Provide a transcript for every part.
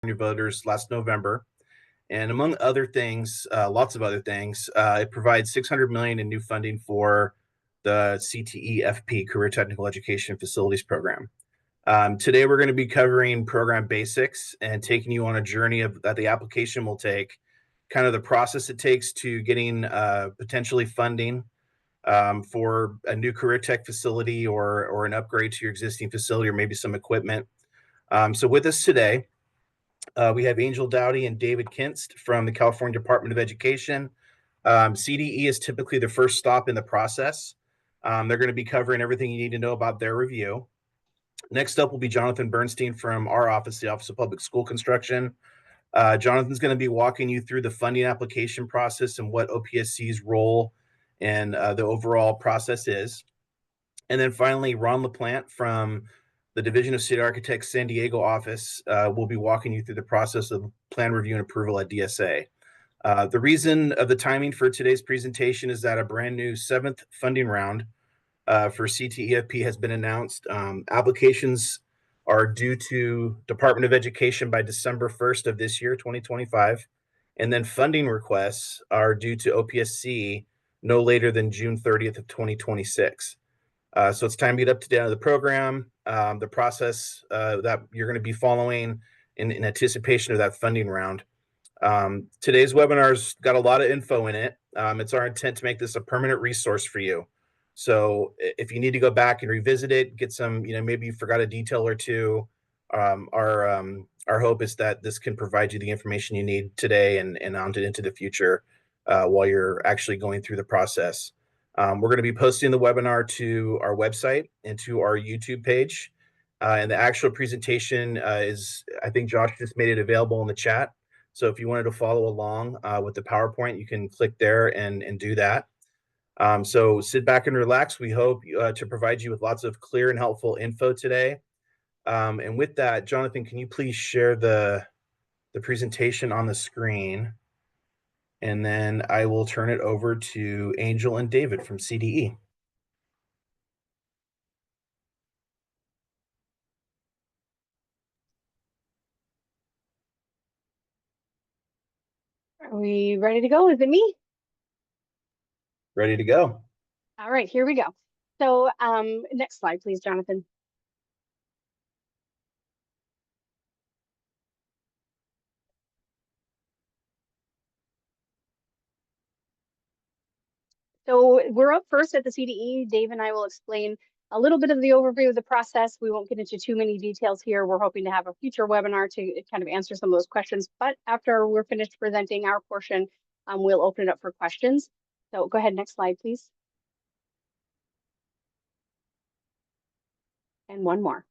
voters last November. And among other things, lots of other things, it provides $600 million in new funding for the CTEFP, Career Technical Education Facilities Program. Today, we're going to be covering program basics and taking you on a journey that the application will take, kind of the process it takes to getting potentially funding for a new career tech facility or an upgrade to your existing facility or maybe some equipment. So with us today, we have Angel Dowdy and David Kinst from the California Department of Education. CDE is typically the first stop in the process. They're going to be covering everything you need to know about their review. Next up will be Jonathan Bernstein from our office, the Office of Public School Construction. Jonathan's going to be walking you through the funding application process and what OPSC's role and the overall process is. And then finally, Ron LaPlante from the Division of State Architects San Diego office will be walking you through the process of plan review and approval at DSA. The reason of the timing for today's presentation is that a brand new 7th funding round for CTEFP has been announced. Applications are due to Department of Education by December 1st of this year, 2025. And then funding requests are due to OPSC no later than June 30th of 2026. So it's time to get up to date on the program, the process that you're going to be following in anticipation of that funding round. Today's webinar's got a lot of info in it. It's our intent to make this a permanent resource for you. So if you need to go back and revisit it, get some, maybe you forgot a detail or two, our hope is that this can provide you the information you need today and on into the future while you're actually going through the process. We're going to be posting the webinar to our website and to our YouTube page. And the actual presentation is, I think Josh just made it available in the chat. So if you wanted to follow along with the PowerPoint, you can click there and do that. So sit back and relax. We hope to provide you with lots of clear and helpful info today. And with that, Jonathan, can you please share the presentation on the screen? And then I will turn it over to Angel and David from CDE. Are we ready to go? Is it me? Ready to go. All right, here we go. So next slide, please, Jonathan. So we're up first at the CDE. Dave and I will explain a little bit of the overview of the process. We won't get into too many details here. We're hoping to have a future webinar to kind of answer some of those questions. But after we're finished presenting our portion, we'll open it up for questions. So go ahead, next slide, please. And one more.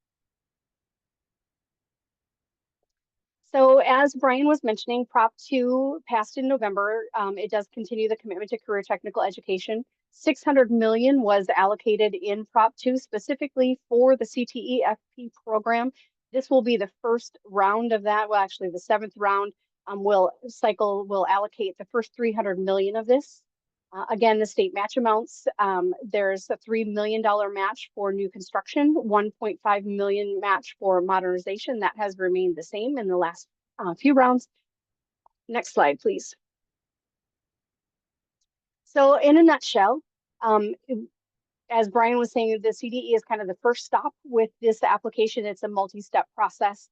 So as Brian was mentioning, Prop 2 passed in November. It does continue the commitment to career technical education. $600 million was allocated in Prop 2 specifically for the CTEFP program. This will be the first round of that. Well, actually the 7th round will allocate the first $300 million of this. Again, the state match amounts, there's a $3 million match for new construction, $1.5 million match for modernization. That has remained the same in the last few rounds. Next slide, please. So in a nutshell, as Brian was saying, the CDE is kind of the first stop with this application. It's a multi-step process.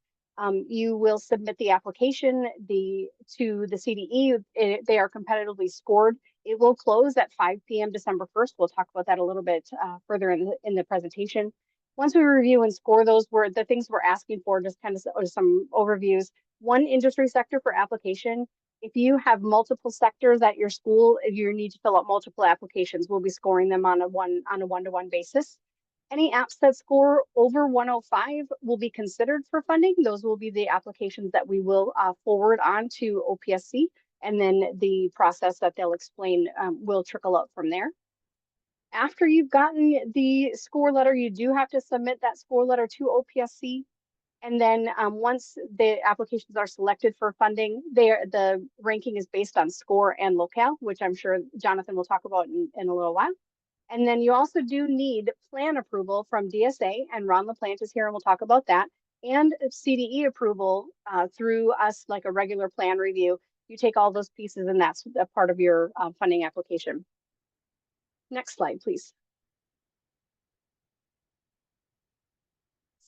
You will submit the application to the CDE. They are competitively scored. It will close at 5 p.m. December 1st. We'll talk about that a little bit further in the presentation. Once we review and score those, the things we're asking for, just kind of some overviews. One industry sector for application. If you have multiple sectors at your school, if you need to fill out multiple applications, we'll be scoring them on a one-to-one basis. Any apps that score over 105 will be considered for funding. Those will be the applications that we will forward on to OPSC, and then the process that they'll explain will trickle out from there. After you've gotten the score letter, you do have to submit that score letter to OPSC. And then once the applications are selected for funding, the ranking is based on score and locale, which I'm sure Jonathan will talk about in a little while. And then you also do need plan approval from DSA, and Ron LaPlante is here and we'll talk about that. and CDE approval through us, like a regular plan review. You take all those pieces, and that's a part of your funding application. Next slide, please.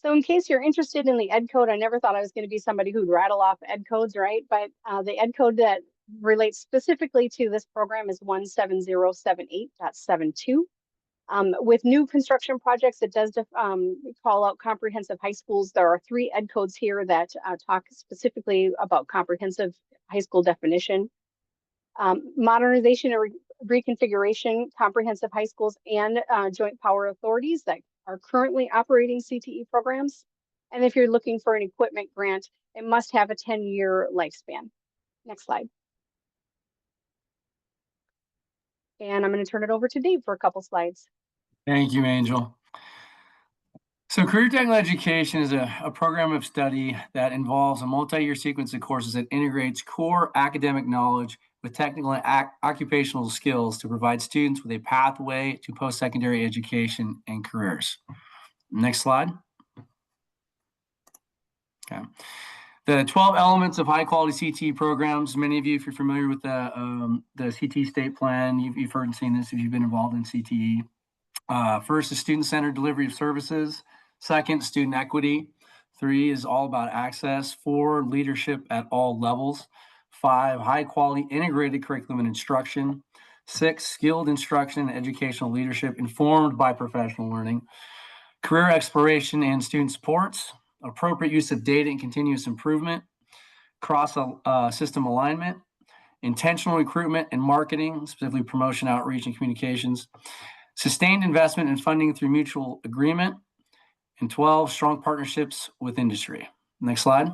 So in case you're interested in the ed code, I never thought I was going to be somebody who'd rattle off ed codes, right? But the ed code that relates specifically to this program is 17078.72. With new construction projects, it does call out comprehensive high schools. There are 3 ed codes here that talk specifically about comprehensive high school definition. Modernization and reconfiguration, comprehensive high schools and joint power authorities that are currently operating CTE programs. And if you're looking for an equipment grant, it must have a 10-year lifespan. Next slide. And I'm going to turn it over to Dave for a couple slides. Thank you, Angel. So career technical education is a program of study that involves a multi-year sequence of courses that integrates core academic knowledge with technical and occupational skills to provide students with a pathway to post-secondary education and careers. Next slide. Okay. The 12 elements of high-quality CTE programs. Many of you, if you're familiar with the CTE state plan, you've heard and seen this if you've been involved in CTE. First is student-centered delivery of services. Second, student equity. 3 is all about access. 4, leadership at all levels. 5, high-quality integrated curriculum and instruction. 6, skilled instruction and educational leadership informed by professional learning. Career exploration and student supports. Appropriate use of data and continuous improvement. Cross-system alignment. Intentional recruitment and marketing, specifically promotion, outreach, and communications. Sustained investment and funding through mutual agreement. And 12, strong partnerships with industry. Next slide.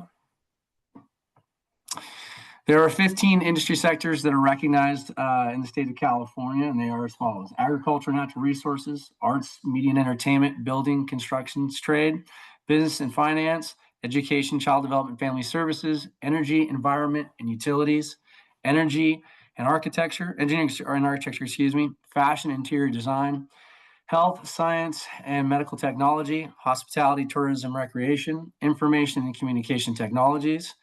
There are 15 industry sectors that are recognized in the state of California, and they are as follows: agriculture, natural resources, arts, media and entertainment, building, construction, trade, business and finance, education, child development, family services, energy, environment, and utilities, energy and architecture, fashion, interior design, health, science, and medical technology, hospitality, tourism, recreation, information and communication technologies,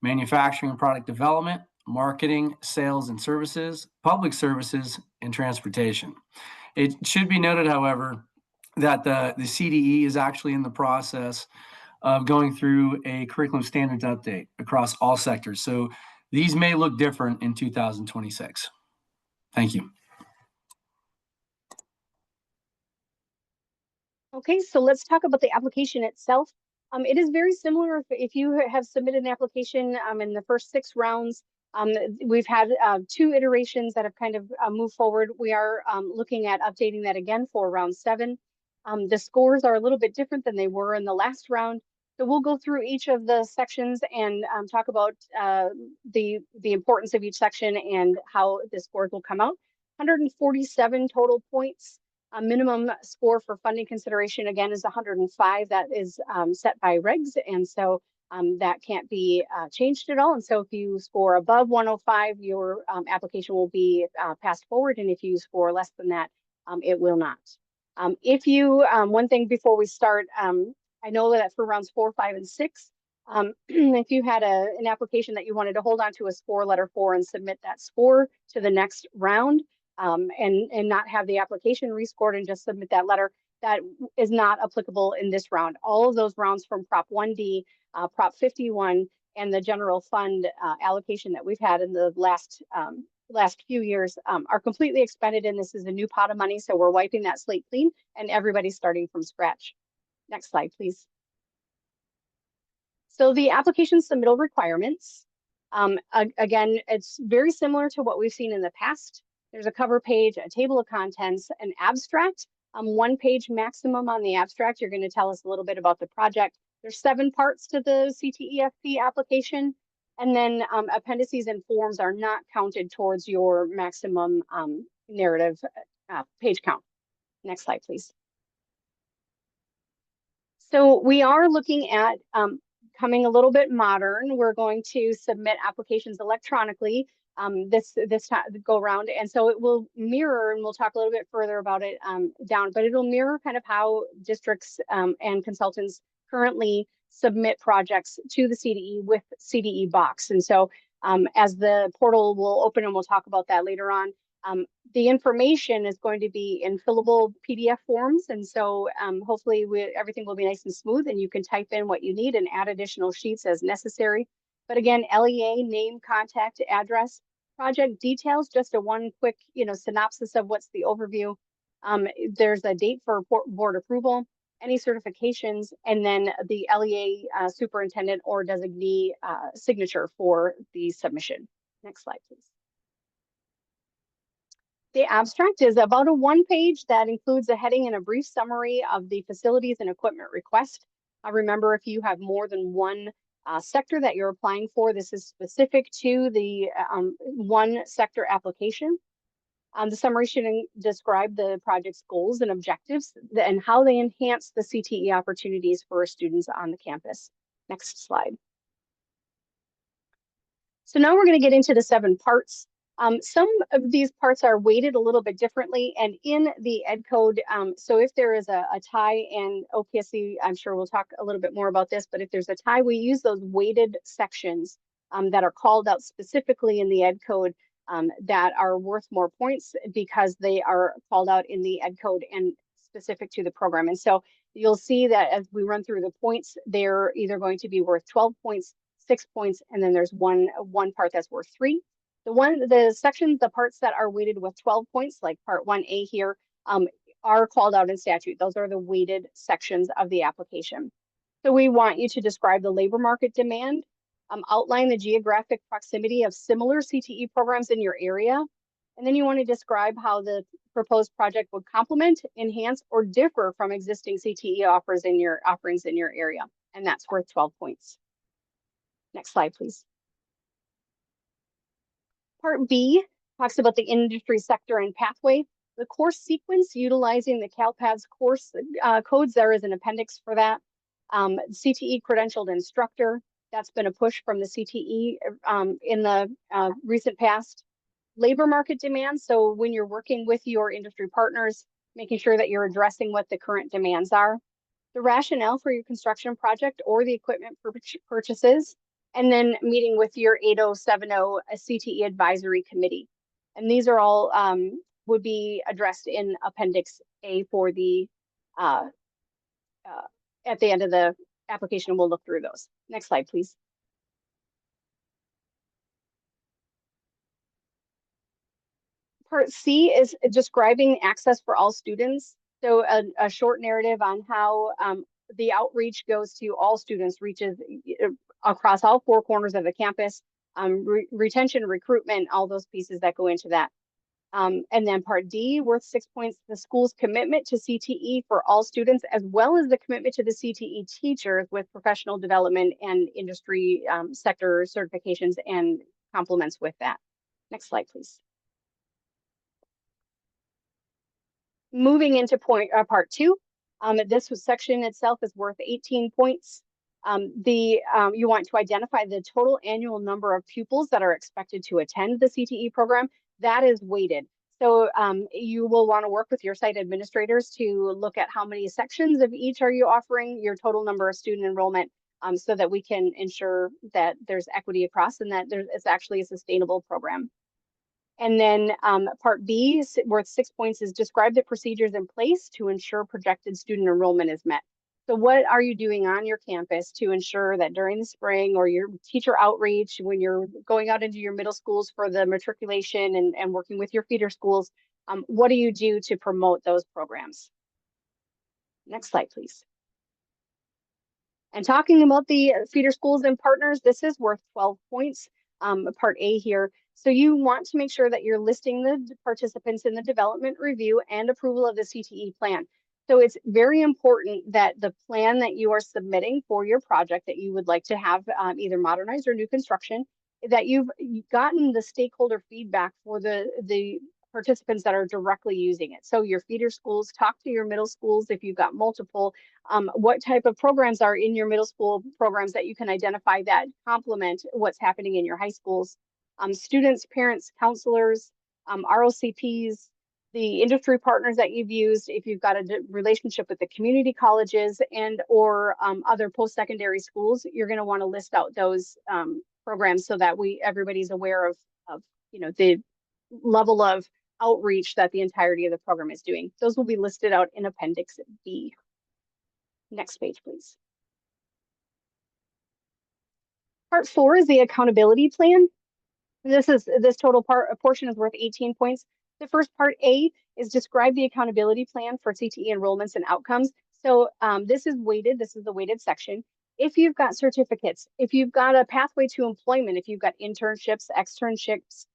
manufacturing and product development, marketing, sales and services, public services, and transportation. It should be noted, however, that the CDE is actually in the process of going through a curriculum standards update across all sectors. So these may look different in 2026. Thank you. Okay, so let's talk about the application itself. It is very similar if you have submitted an application in the first 6 rounds. We've had 2 iterations that have kind of moved forward. We are looking at updating that again for round 7. The scores are a little bit different than they were in the last round. So we'll go through each of the sections and talk about the importance of each section and how the scores will come out. 147 total points. A minimum score for funding consideration, again, is 105. That is set by regs, and so that can't be changed at all. And so if you score above 105, your application will be passed forward, and if you score less than that, it will not. If you, one thing before we start, I know that for rounds 4, 5, and 6, if you had an application that you wanted to hold on to a score letter for and submit that score to the next round, and not have the application rescored and just submit that letter, that is not applicable in this round. All of those rounds from Prop 1D, Prop 51, and the general fund allocation that we've had in the last few years are completely expended, and this is a new pot of money, so we're wiping that slate clean, and everybody's starting from scratch. Next slide, please. So the application submittal requirements, again, it's very similar to what we've seen in the past. There's a cover page, a table of contents, an abstract, 1 page maximum on the abstract. You're going to tell us a little bit about the project. There's 7 parts to the CTEFP application, and then appendices and forms are not counted towards your maximum narrative page count. Next slide, please. So we are looking at coming a little bit modern. We're going to submit applications electronically this time go around, and so it will mirror, and we'll talk a little bit further about it but it'll mirror kind of how districts and consultants currently submit projects to the CDE with CDE box. And so as the portal will open, and we'll talk about that later on, the information is going to be in fillable PDF forms. And so hopefully everything will be nice and smooth, and you can type in what you need and add additional sheets as necessary. But again, LEA, name, contact, address, project details, just a one quick, synopsis of what's the overview. There's a date for board approval, any certifications, and then the LEA superintendent or designee signature for the submission. Next slide, please. The abstract is about a one-page that includes a heading and a brief summary of the facilities and equipment request. Remember, if you have more than one sector that you're applying for, this is specific to the one sector application. The summary should describe the project's goals and objectives and how they enhance the CTE opportunities for students on the campus. Next slide. So now we're going to get into the 7 parts. Some of these parts are weighted a little bit differently, and in the ed code, so if there is a tie, and OPSC, I'm sure we'll talk a little bit more about this, but if there's a tie, we use those weighted sections that are called out specifically in the ed code that are worth more points because they are called out in the ed code and specific to the program. And so you'll see that as we run through the points, they're either going to be worth 12 points, 6 points, and then there's one part that's worth 3. The sections, the parts that are weighted with 12 points, like part 1A here, are called out in statute. Those are the weighted sections of the application. So we want you to describe the labor market demand, outline the geographic proximity of similar CTE programs in your area, and then you want to describe how the proposed project would complement, enhance, or differ from existing CTE offerings in your area, and that's worth 12 points. Next slide, please. Part B talks about the industry sector and pathway. The course sequence utilizing the CalPADS course codes, there is an appendix for that. CTE credentialed instructor, that's been a push from the CTE in the recent past. Labor market demand, so when you're working with your industry partners, making sure that you're addressing what the current demands are. The rationale for your construction project or the equipment purchases, and then meeting with your 8070 CTE advisory committee. And these are all would be addressed in Appendix A for the at the end of the application. We'll look through those. Next slide, please. Part C is describing access for all students. So a short narrative on how the outreach goes to all students, reaches across all 4 corners of the campus, retention, recruitment, all those pieces that go into that. And then part D, worth 6 points, the school's commitment to CTE for all students, as well as the commitment to the CTE teachers with professional development and industry sector certifications and complements with that. Next slide, please. Moving into part 2, this section itself is worth 18 points. You want to identify the total annual number of pupils that are expected to attend the CTE program. That is weighted. So you will want to work with your site administrators to look at how many sections of each are you offering, your total number of student enrollment, so that we can ensure that there's equity across and that it's actually a sustainable program. And then part B, worth 6 points, is describe the procedures in place to ensure projected student enrollment is met. So what are you doing on your campus to ensure that during the spring or your teacher outreach, when you're going out into your middle schools for the matriculation and working with your feeder schools, what do you do to promote those programs? Next slide, please. And talking about the feeder schools and partners, this is worth 12 points, part A here. So you want to make sure that you're listing the participants in the development review and approval of the CTE plan. So it's very important that the plan that you are submitting for your project that you would like to have either modernized or new construction, that you've gotten the stakeholder feedback for the participants that are directly using it. So your feeder schools, talk to your middle schools if you've got multiple, what type of programs are in your middle school programs that you can identify that complement what's happening in your high schools. Students, parents, counselors, ROCPs, the industry partners that you've used, if you've got a relationship with the community colleges and or other post-secondary schools, you're going to want to list out those programs so that everybody's aware of the level of outreach that the entirety of the program is doing. Those will be listed out in Appendix B. Next page, please. Part 4 is the accountability plan. This total portion is worth 18 points. The first part A is describe the accountability plan for CTE enrollments and outcomes. So this is weighted. This is the weighted section. If you've got certificates, if you've got a pathway to employment, if you've got internships, externships,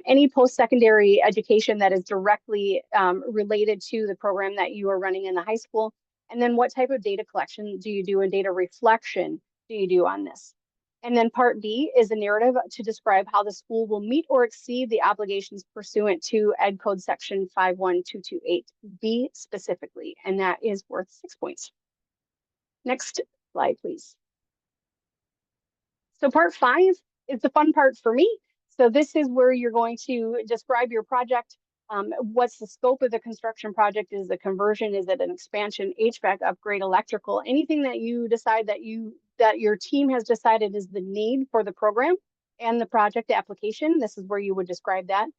any post-secondary education that is directly related to the program that you are running in the high school, and then what type of data collection do you do and data reflection do you do on this? And then part B is a narrative to describe how the school will meet or exceed the obligations pursuant to Ed Code section 51228B specifically, and that is worth 6 points. Next slide, please. So part 5 is the fun part for me. So this is where you're going to describe your project. What's the scope of the construction project? Is it a conversion? Is it an expansion, HVAC upgrade, electrical, anything that you decide that your team has decided is the need for the program and the project application. This is where you would describe that.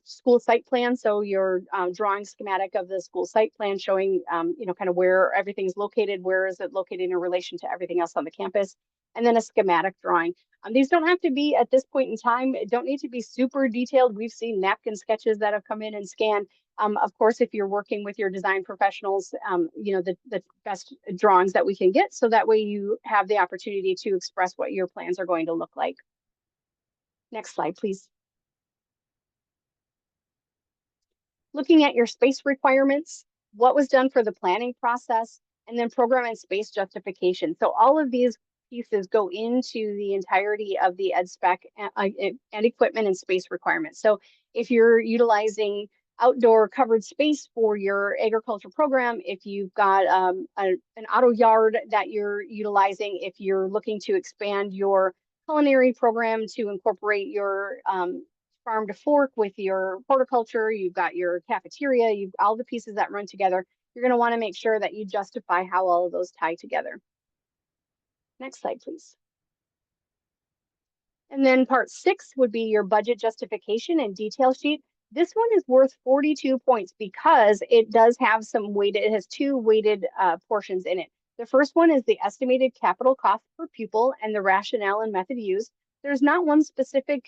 School site plan, so your drawing schematic of the school site plan showing kind of where everything's located, where is it located in relation to everything else on the campus, and then a schematic drawing. These don't have to be at this point in time, it don't need to be super detailed. We've seen napkin sketches that have come in and scanned. Of course, if you're working with your design professionals, the best drawings that we can get, so that way you have the opportunity to express what your plans are going to look like. Next slide, please. Looking at your space requirements, what was done for the planning process, and then program and space justification. So all of these pieces go into the entirety of the ed spec and equipment and space requirements. So if you're utilizing outdoor covered space for your agriculture program, if you've got an auto yard that you're utilizing, if you're looking to expand your culinary program to incorporate your farm to fork with your horticulture, you've got your cafeteria, you've all the pieces that run together, you're going to want to make sure that you justify how all of those tie together. Next slide, please. And then part 6 would be your budget justification and detail sheet. This one is worth 42 points because it does have some weighted, it has 2 weighted portions in it. The first one is the estimated capital cost per pupil and the rationale and method used. There's not one specific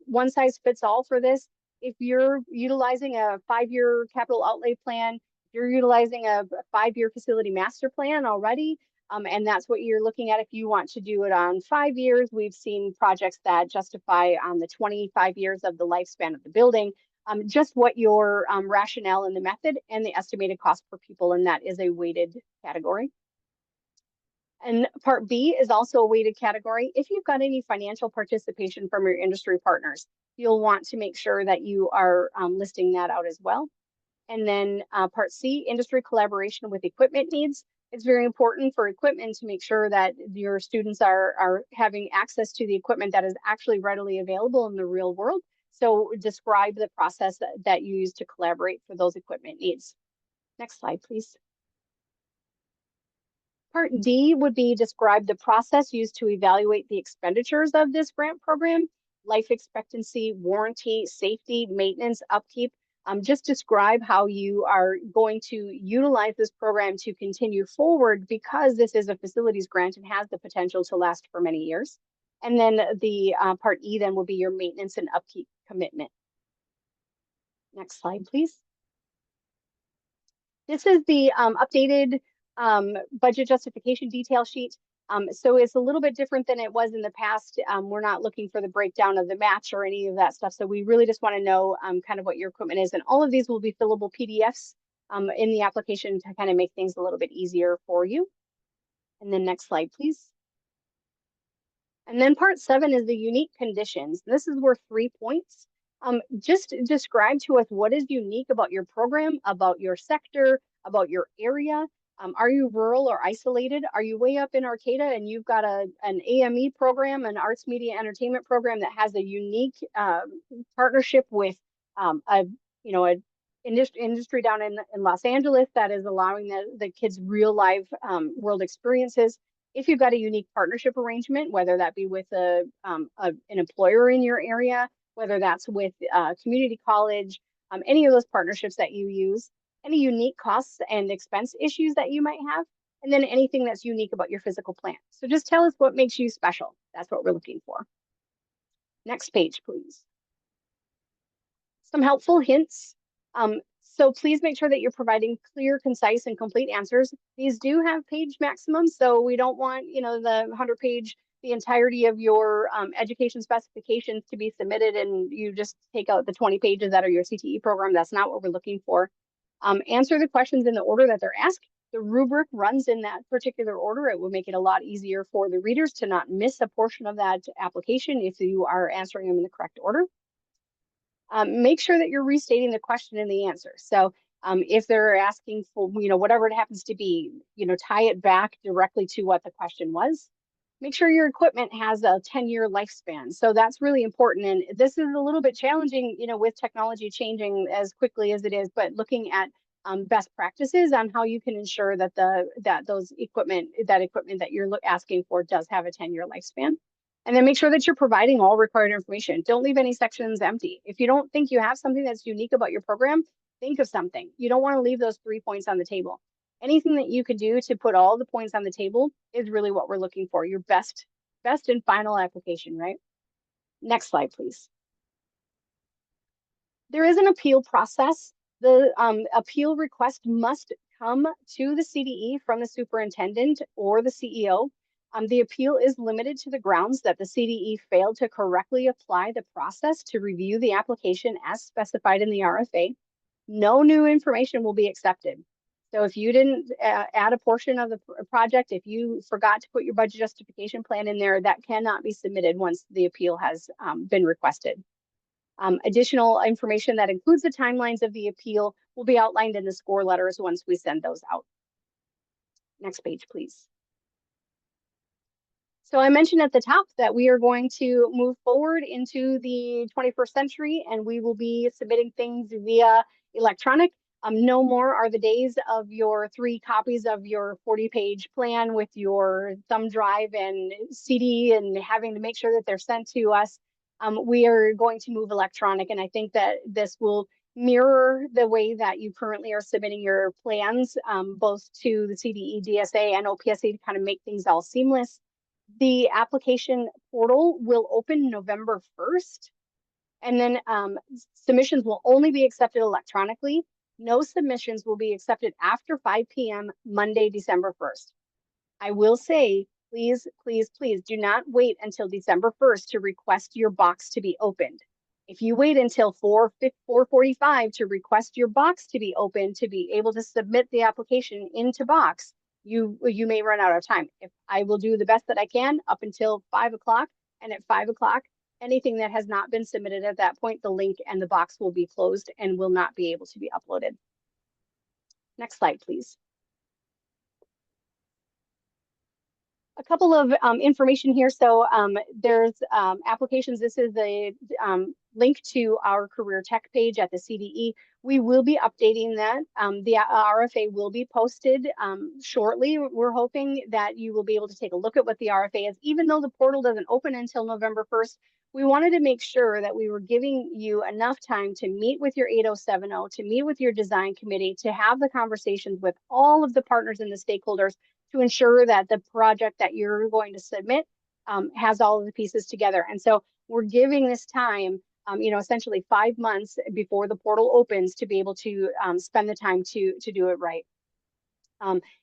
one size fits all for this. If you're utilizing a 5-year capital outlay plan, you're utilizing a 5-year facility master plan already, and that's what you're looking at. If you want to do it on 5 years, we've seen projects that justify on the 25 years of the lifespan of the building, just what your rationale in the method and the estimated cost per pupil, and that is a weighted category. And part B is also a weighted category. If you've got any financial participation from your industry partners, you'll want to make sure that you are listing that out as well. And then part C, industry collaboration with equipment needs. It's very important for equipment to make sure that your students are having access to the equipment that is actually readily available in the real world. So describe the process that you use to collaborate for those equipment needs. Next slide, please. Part D would be describe the process used to evaluate the expenditures of this grant program, life expectancy, warranty, safety, maintenance, upkeep. Just describe how you are going to utilize this program to continue forward, because this is a facilities grant and has the potential to last for many years. And then the part E then will be your maintenance and upkeep commitment. Next slide, please. This is the updated budget justification detail sheet. So it's a little bit different than it was in the past. We're not looking for the breakdown of the match or any of that stuff. So we really just want to know kind of what your equipment is. And all of these will be fillable PDFs in the application to kind of make things a little bit easier for you. And then next slide, please. And then part 7 is the unique conditions. This is worth 3 points. Just describe to us what is unique about your program, about your sector, about your area. Are you rural or isolated? Are you way up in Arcata and you've got an AME program, an arts media entertainment program that has a unique partnership with a you know, a industry down in Los Angeles that is allowing the kids real life world experiences. If you've got a unique partnership arrangement, whether that be with an employer in your area, whether that's with a community college, any of those partnerships that you use, any unique costs and expense issues that you might have, and then anything that's unique about your physical plan. So just tell us what makes you special. That's what we're looking for. Next page, please. Some helpful hints. So please make sure that you're providing clear, concise, and complete answers. These do have page maximums, so we don't want, you know, the 100-page, the entirety of your education specifications to be submitted and you just take out the 20 pages that are your CTE program. That's not what we're looking for. Answer the questions in the order that they're asked. The rubric runs in that particular order. It will make it a lot easier for the readers to not miss a portion of that application if you are answering them in the correct order. Make sure that you're restating the question and the answer. So if they're asking for, you know, whatever it happens to be, you know, tie it back directly to what the question was. Make sure your equipment has a 10-year lifespan. So that's really important. And this is a little bit challenging, you know, with technology changing as quickly as it is, but looking at best practices on how you can ensure that that equipment that you're asking for does have a 10-year lifespan. And then make sure that you're providing all required information. Don't leave any sections empty. If you don't think you have something that's unique about your program, think of something. You don't want to leave those 3 points on the table. Anything that you could do to put all the points on the table is really what we're looking for. Your best and final application, right? Next slide, please. There is an appeal process. The appeal request must come to the CDE from the superintendent or the CEO. The appeal is limited to the grounds that the CDE failed to correctly apply the process to review the application as specified in the RFA. No new information will be accepted. So if you didn't add a portion of the project, if you forgot to put your budget justification plan in there, that cannot be submitted once the appeal has been requested. Additional information that includes the timelines of the appeal will be outlined in the score letters once we send those out. Next page, please. So I mentioned at the top that we are going to move forward into the 21st century and we will be submitting things via electronic. No more are the days of your 3 copies of your 40-page plan with your thumb drive and CD and having to make sure that they're sent to us. We are going to move electronic, and I think that this will mirror the way that you currently are submitting your plans, both to the CDE, DSA, and OPSC to kind of make things all seamless. The application portal will open November 1st, and then submissions will only be accepted electronically. No submissions will be accepted after 5 p.m. Monday, December 1st. I will say, please, please, please do not wait until December 1st to request your box to be opened. If you wait until 4:45 to request your box to be opened to be able to submit the application into box, you may run out of time. If I will do the best that I can up until 5 o'clock, and at 5 o'clock, anything that has not been submitted at that point, the link and the box will be closed and will not be able to be uploaded. Next slide, please. A couple of information here. So there's applications. This is a link to our career tech page at the CDE. We will be updating that. The RFA will be posted shortly. We're hoping that you will be able to take a look at what the RFA is. Even though the portal doesn't open until November 1st, we wanted to make sure that we were giving you enough time to meet with your 8070, to meet with your design committee, to have the conversations with all of the partners and the stakeholders to ensure that the project that you're going to submit has all of the pieces together. And so we're giving this time, essentially 5 months before the portal opens to be able to spend the time to do it right.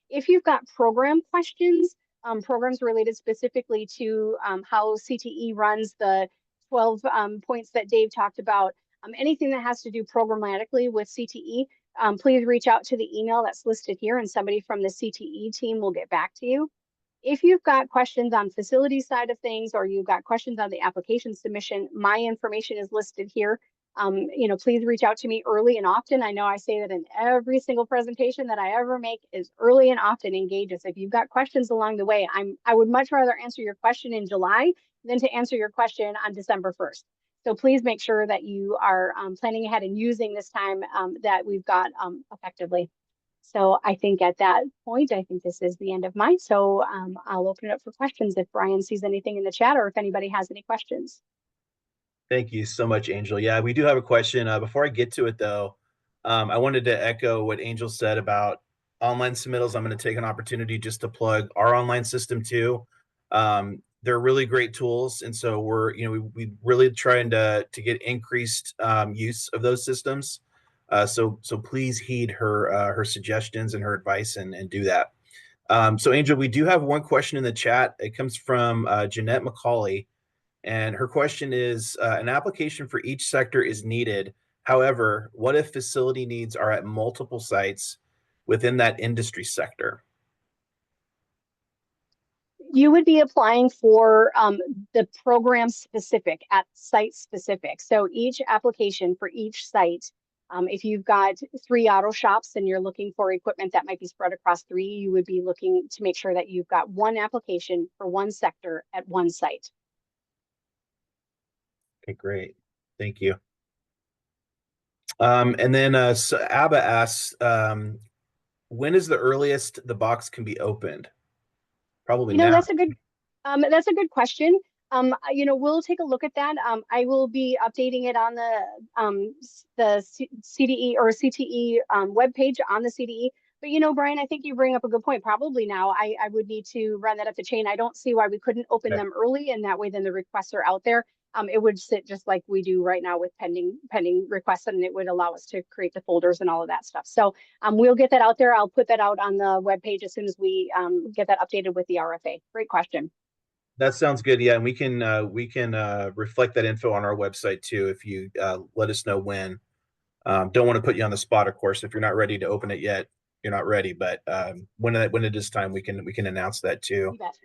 If you've got program questions, programs related specifically to how CTE runs, the 12 points that Dave talked about, anything that has to do programmatically with CTE, please reach out to the email that's listed here and somebody from the CTE team will get back to you. If you've got questions on facility side of things or you've got questions on the application submission, my information is listed here. Please reach out to me early and often. I know I say that in every single presentation that I ever make is early and often engage us. If you've got questions along the way, I would much rather answer your question in July than to answer your question on December 1st. So please make sure that you are planning ahead and using this time that we've got effectively. So I think at that point, I think this is the end of mine. So I'll open it up for questions if Brian sees anything in the chat or if anybody has any questions. Thank you so much, Angel. Yeah, we do have a question. Before I get to it, though, I wanted to echo what Angel said about online submittals. I'm going to take an opportunity just to plug our online system too. They're really great tools, and so we're we really trying to get increased use of those systems. So please heed her suggestions and her advice and do that. So Angel, we do have one question in the chat. It comes from Jeanette McCauley. And her question is, an application for each sector is needed. However, what if facility needs are at multiple sites within that industry sector? You would be applying for the program specific at site specific. So each application for each site, if you've got 3 auto shops and you're looking for equipment that might be spread across 3, you would be looking to make sure that you've got one application for one sector at one site. Okay, great. Thank you. And then so Abba asks, when is the earliest the box can be opened? Probably now. That's a good question. We'll take a look at that. I will be updating it on the CDE or CTE webpage on the CDE. But Brian, I think you bring up a good point. Probably now I would need to run that up the chain. I don't see why we couldn't open them early, and that way then the requests are out there. It would sit just like we do right now with pending requests, and it would allow us to create the folders and all of that stuff. So we'll get that out there. I'll put that out on the webpage as soon as we get that updated with the RFA. Great question. That sounds good. Yeah, and we can reflect that info on our website too if you let us know when. Don't want to put you on the spot, of course. If you're not ready to open it yet, you're not ready. But when it is time, we can announce that too. You bet.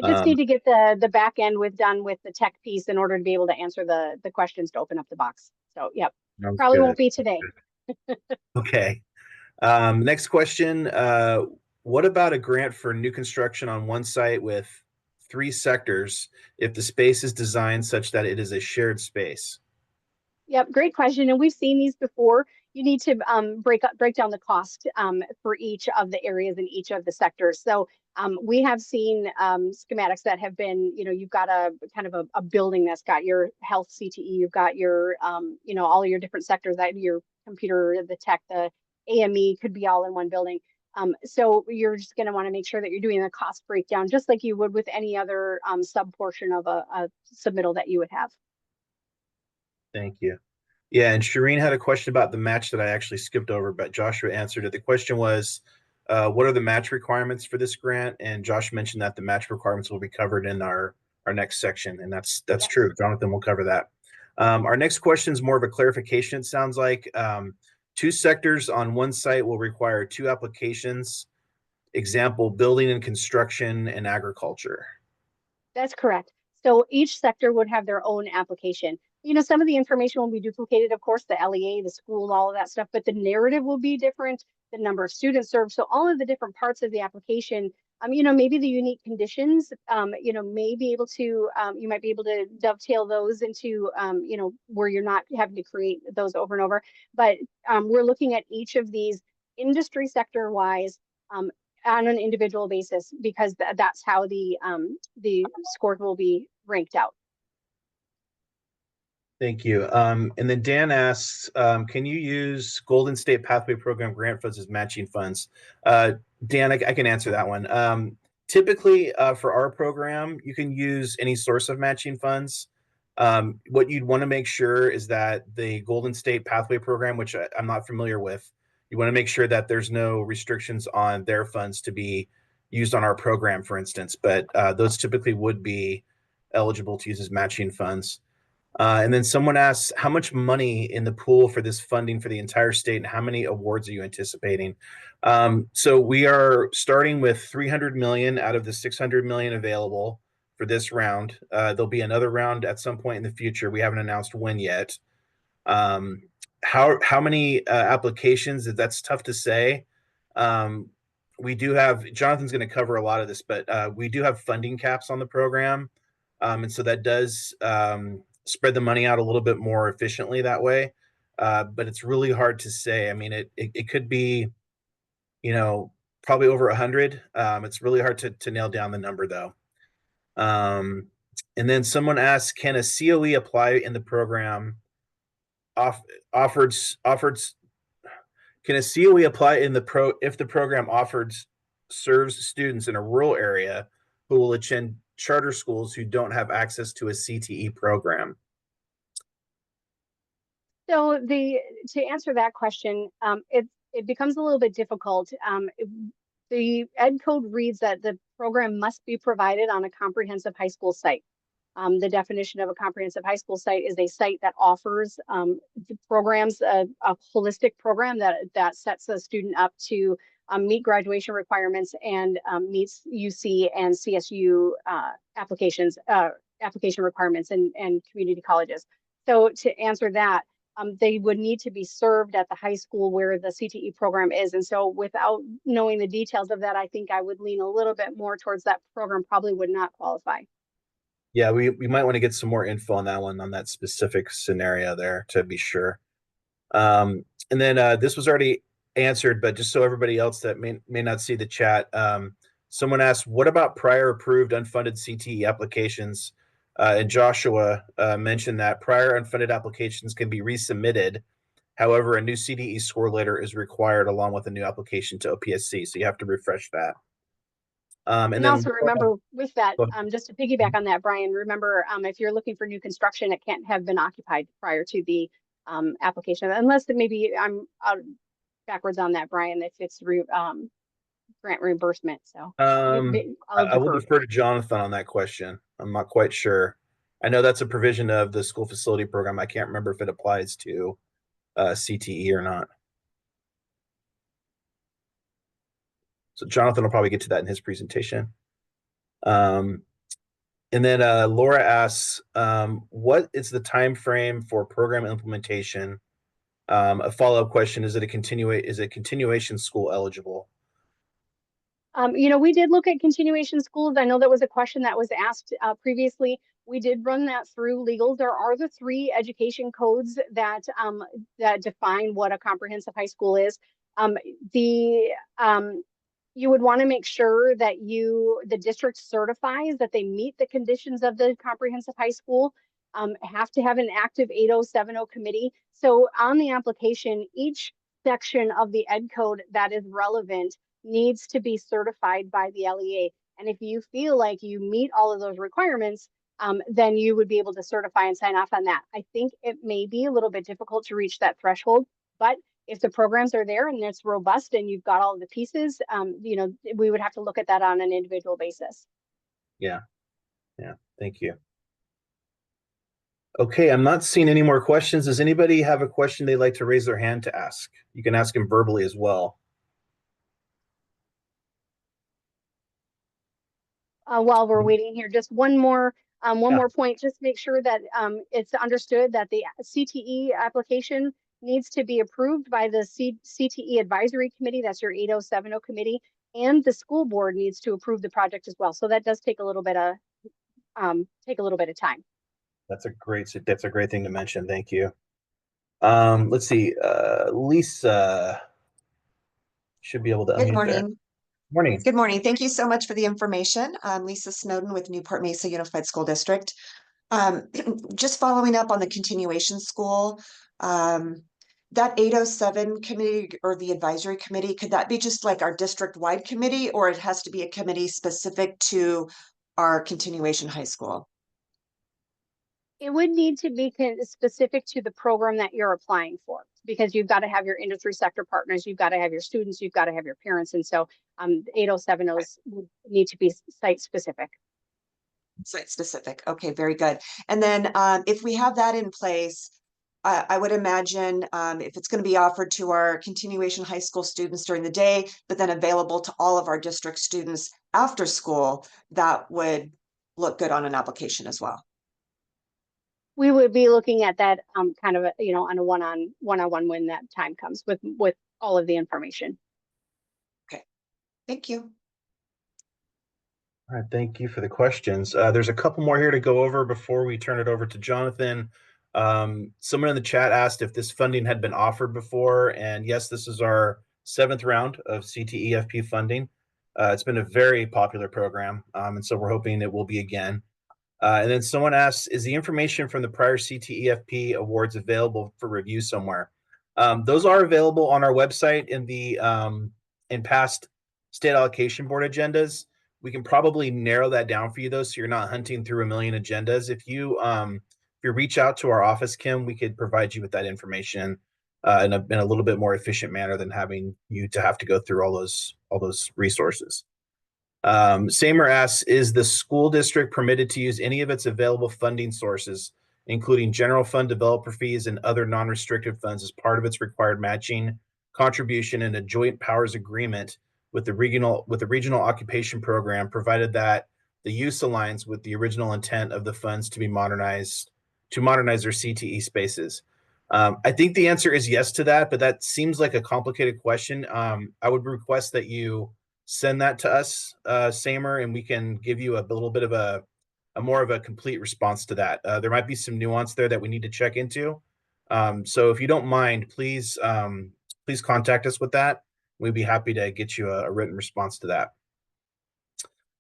I just need to get the back end done with the tech piece in order to be able to answer the questions to open up the box. So yep, probably won't be today. Okay. Next question. What about a grant for new construction on one site with 3 sectors if the space is designed such that it is a shared space? Yep, great question. And we've seen these before. You need to break down the cost for each of the areas in each of the sectors. So we have seen schematics that have been, you've got a kind of a building that's got your health CTE, you've got your, all your different sectors, that your computer, the tech, the AME could be all in one building. So you're just going to want to make sure that you're doing a cost breakdown, just like you would with any other sub portion of a submittal that you would have. Thank you. Yeah, and Shireen had a question about the match that I actually skipped over, but Joshua answered it. The question was, what are the match requirements for this grant? And Josh mentioned that the match requirements will be covered in our next section, and that's yes. True. Jonathan will cover that. Our next question is more of a clarification, it sounds like. 2 sectors on one site will require 2 applications. Example, building and construction and agriculture. That's correct. So each sector would have their own application. Some of the information will be duplicated, of course, the LEA, the school, all of that stuff, but the narrative will be different, the number of students served. So all of the different parts of the application, maybe the unique conditions, may be able to, you might be able to dovetail those into, where you're not having to create those over and over. But we're looking at each of these industry sector wise on an individual basis, because that's how the scores will be ranked out. Thank you. And then Dan asks, can you use Golden State Pathway Program grant funds as matching funds? Dan, I can answer that one. Typically, for our program, you can use any source of matching funds. What you'd want to make sure is that the Golden State Pathway Program, which I'm not familiar with, you want to make sure that there's no restrictions on their funds to be used on our program, for instance. But those typically would be eligible to use as matching funds. And then someone asks, how much money in the pool for this funding for the entire state, and how many awards are you anticipating? So we are starting with 300 million out of the 600 million available for this round. There'll be another round at some point in the future. We haven't announced when yet. How many applications? That's tough to say. We do have, Jonathan's going to cover a lot of this, but we do have funding caps on the program. And so that does spread the money out a little bit more efficiently that way. But it's really hard to say. I mean, it could be, probably over 100. It's really hard to nail down the number though. And then someone asked, can a COE apply in the program offered can a COE apply in the if the program offered serves students in a rural area who will attend charter schools who don't have access to a CTE program? So to answer that question, it becomes a little bit difficult. The Ed Code reads that the program must be provided on a comprehensive high school site. The definition of a comprehensive high school site is a site that offers programs, a holistic program that sets a student up to meet graduation requirements and meets UC and CSU application requirements and community colleges. So to answer that, they would need to be served at the high school where the CTE program is. And so without knowing the details of that, I think I would lean a little bit more towards that program probably would not qualify. Yeah, we might want to get some more info on that one, on that specific scenario there to be sure. And then this was already answered, but just so everybody else that may not see the chat, someone asked, what about prior approved unfunded CTE applications? And Joshua mentioned that prior unfunded applications can be resubmitted. However, a new CDE score letter is required along with a new application to OPSC. So you have to refresh that. And then also remember with that, just to piggyback on that, Brian, remember if you're looking for new construction, it can't have been occupied prior to the application, unless maybe I'm out backwards on that, Brian, if it's grant reimbursement. So I will defer to Jonathan on that question. I'm not quite sure. I know that's a provision of the school facility program. I can't remember if it applies to CTE or not. So Jonathan will probably get to that in his presentation. And then Laura asks, what is the time frame for program implementation? A follow-up question, is it continuation school eligible? We did look at continuation schools. I know that was a question that was asked previously. We did run that through legal. There are the 3 education codes that define what a comprehensive high school is. You would want to make sure that the district certifies that they meet the conditions of the comprehensive high school, have to have an active 8070 committee. So on the application, each section of the Ed Code that is relevant needs to be certified by the LEA. And if you feel like you meet all of those requirements, then you would be able to certify and sign off on that. I think it may be a little bit difficult to reach that threshold, but if the programs are there and it's robust and you've got all of the pieces, we would have to look at that on an individual basis. Yeah. Thank you. Okay, I'm not seeing any more questions. Does anybody have a question they'd like to raise their hand to ask? You can ask them verbally as well. While we're waiting here, just one more point, just make sure that it's understood that the CTE application needs to be approved by the CTE advisory committee. That's your 8070 committee, and the school board needs to approve the project as well. So that does take a little bit of time. That's a great thing to mention. Thank you. Let's see. Lisa should be able to. Good morning. There. Morning. Good morning. Thank you so much for the information. I'm Lisa Snowden with Newport Mesa Unified School District. Just following up on the continuation school, that 807 committee or the advisory committee, could that be just like our district-wide committee, or it has to be a committee specific to our continuation high school? It would need to be specific to the program that you're applying for, because you've got to have your industry sector partners, you've got to have your students, you've got to have your parents. And so 8070s would need to be site specific. Site specific. Okay, very good. And then if we have that in place, I would imagine if it's going to be offered to our continuation high school students during the day, but then available to all of our district students after school, that would look good on an application as well. We would be looking at that kind of, on a one-on-one when that time comes with all of the information. Okay, thank you. All right, thank you for the questions. There's a couple more here to go over before we turn it over to Jonathan. Someone in the chat asked if this funding had been offered before, and yes, this is our 7th round of CTEFP funding. It's been a very popular program, and so we're hoping it will be again. And then someone asks, is the information from the prior CTEFP awards available for review somewhere? Those are available on our website in past State Allocation Board agendas. We can probably narrow that down for you though, so you're not hunting through a million agendas. If you reach out to our office, Kim, we could provide you with that information in a little bit more efficient manner than having you to have to go through all those resources. Samer asks, is the school district permitted to use any of its available funding sources, including general fund developer fees and other non-restricted funds, as part of its required matching contribution in a joint powers agreement with the regional occupation program, provided that the use aligns with the original intent of the funds to modernize their CTE spaces? I think the answer is yes to that, but that seems like a complicated question. I would request that you send that to us, Samer, and we can give you a little bit of a more of a complete response to that. There might be some nuance there that we need to check into. So if you don't mind, please contact us with that. We'd be happy to get you a written response to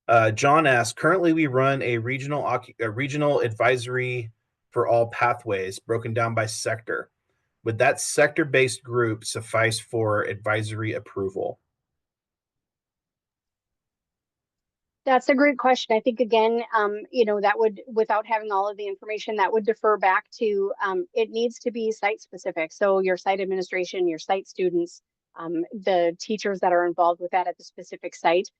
that. John asks, currently we run a regional advisory for all pathways broken down by sector. Would that sector-based group suffice for advisory approval? That's a great question. I think again, that would, without having all of the information, that would defer back to, it needs to be site specific. So your site administration, your site students, the teachers that are involved with that at the specific site.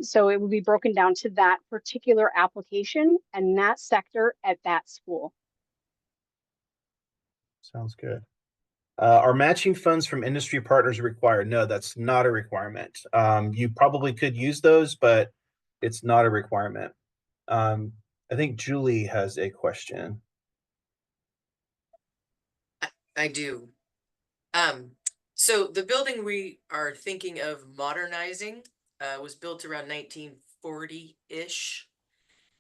So it would be broken down to that particular application and that sector at that school. Sounds good. Are matching funds from industry partners required? No, that's not a requirement. You probably could use those, but it's not a requirement. I think Julie has a question. I do. So the building we are thinking of modernizing was built around 1940-ish.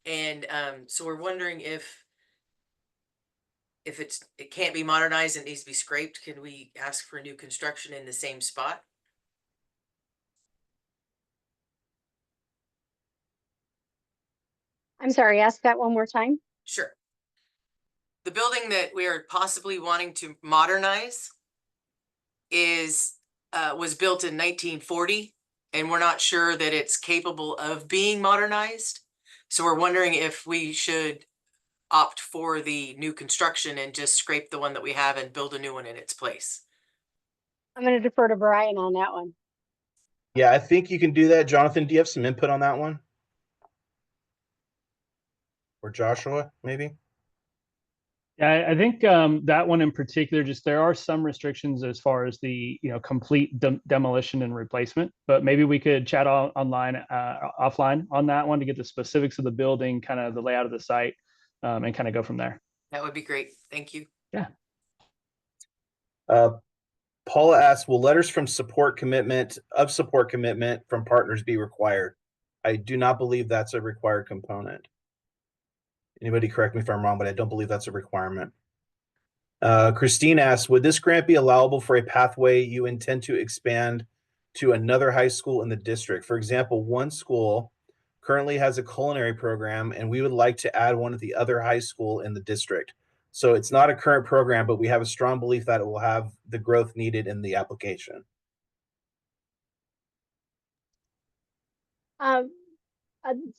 And so we're wondering if it can't be modernized and needs to be scraped, can we ask for new construction in the same spot? I'm sorry, ask that one more time. Sure. The building that we are possibly wanting to modernize was built in 1940, and we're not sure that it's capable of being modernized. So we're wondering if we should opt for the new construction and just scrape the one that we have and build a new one in its place. I'm going to defer to Brian on that one. Yeah, I think you can do that. Jonathan, do you have some input on that one? Or Joshua, maybe? Yeah, I think that one in particular, just there are some restrictions as far as the complete demolition and replacement, but maybe we could chat offline on that one to get the specifics of the building, kind of the layout of the site, and kind of go from there. That would be great. Thank you. Yeah. Paula asks, will letters from support commitment from partners be required? I do not believe that's a required component. Anybody correct me if I'm wrong, but I don't believe that's a requirement. Christine asks, would this grant be allowable for a pathway you intend to expand to another high school in the district? For example, one school currently has a culinary program, and we would like to add one at the other high school in the district. So it's not a current program, but we have a strong belief that it will have the growth needed in the application.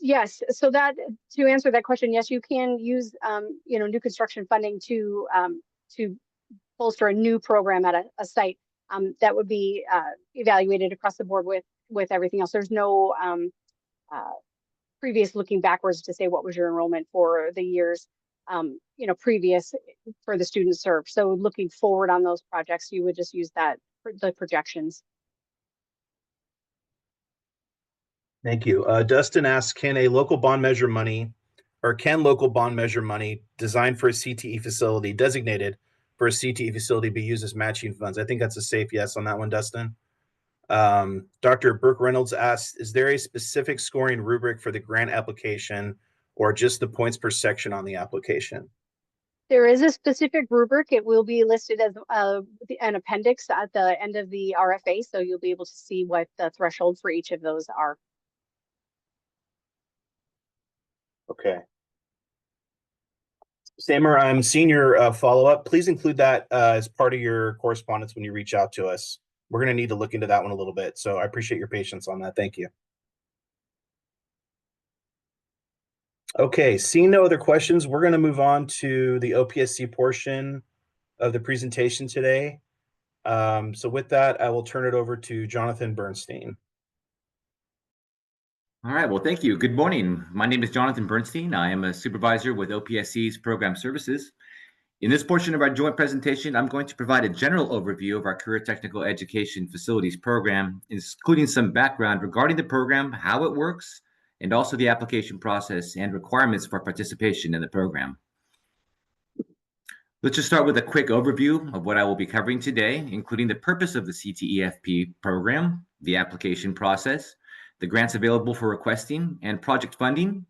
Yes, so that, to answer that question, yes, you can use new construction funding to bolster a new program at a site that would be evaluated across the board with everything else. There's no previous looking backwards to say what was your enrollment for the years previous for the students served. So looking forward on those projects, you would just use that for the projections. Thank you. Dustin asks, can local bond measure money designed for a CTE facility, designated for a CTE facility, be used as matching funds? I think that's a safe yes on that one, Dustin. Dr. Brooke Reynolds asks, is there a specific scoring rubric for the grant application or just the points per section on the application? There is a specific rubric. It will be listed as an appendix at the end of the RFA, so you'll be able to see what the threshold for each of those are. Okay. Samer, I'm seeing your follow-up. Please include that as part of your correspondence when you reach out to us. We're going to need to look into that one a little bit. So I appreciate your patience on that. Thank you. Okay, seeing no other questions, we're going to move on to the OPSC portion of the presentation today. So with that, I will turn it over to Jonathan Bernstein. All right, well, thank you. Good morning. My name is Jonathan Bernstein. I am a supervisor with OPSC's Program Services. In this portion of our joint presentation, I'm going to provide a general overview of our Career Technical Education Facilities Program, including some background regarding the program, how it works, and also the application process and requirements for participation in the program. Let's just start with a quick overview of what I will be covering today, including the purpose of the CTEFP program, the application process, the grants available for requesting and project funding,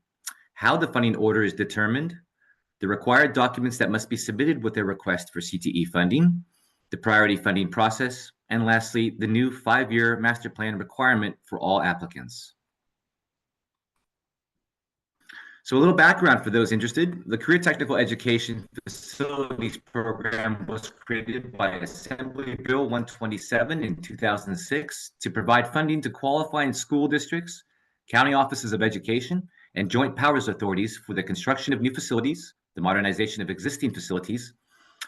how the funding order is determined, the required documents that must be submitted with a request for CTE funding, the priority funding process, and lastly, the new 5-year master plan requirement for all applicants. So a little background for those interested. The Career Technical Education Facilities Program was created by Assembly Bill 127 in 2006 to provide funding to qualifying school districts, county offices of education, and joint powers authorities for the construction of new facilities, the modernization of existing facilities,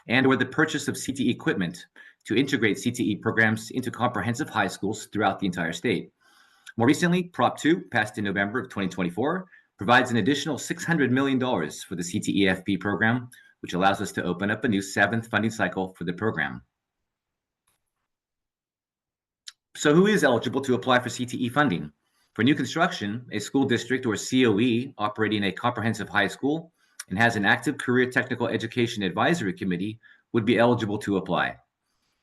and or the purchase of CTE equipment to integrate CTE programs into comprehensive high schools throughout the entire state. More recently, Prop 2, passed in November of 2024, provides an additional $600 million for the CTEFP program, which allows us to open up a new 7th funding cycle for the program. So who is eligible to apply for CTE funding? For new construction, a school district or COE operating a comprehensive high school and has an active Career Technical Education Advisory Committee would be eligible to apply.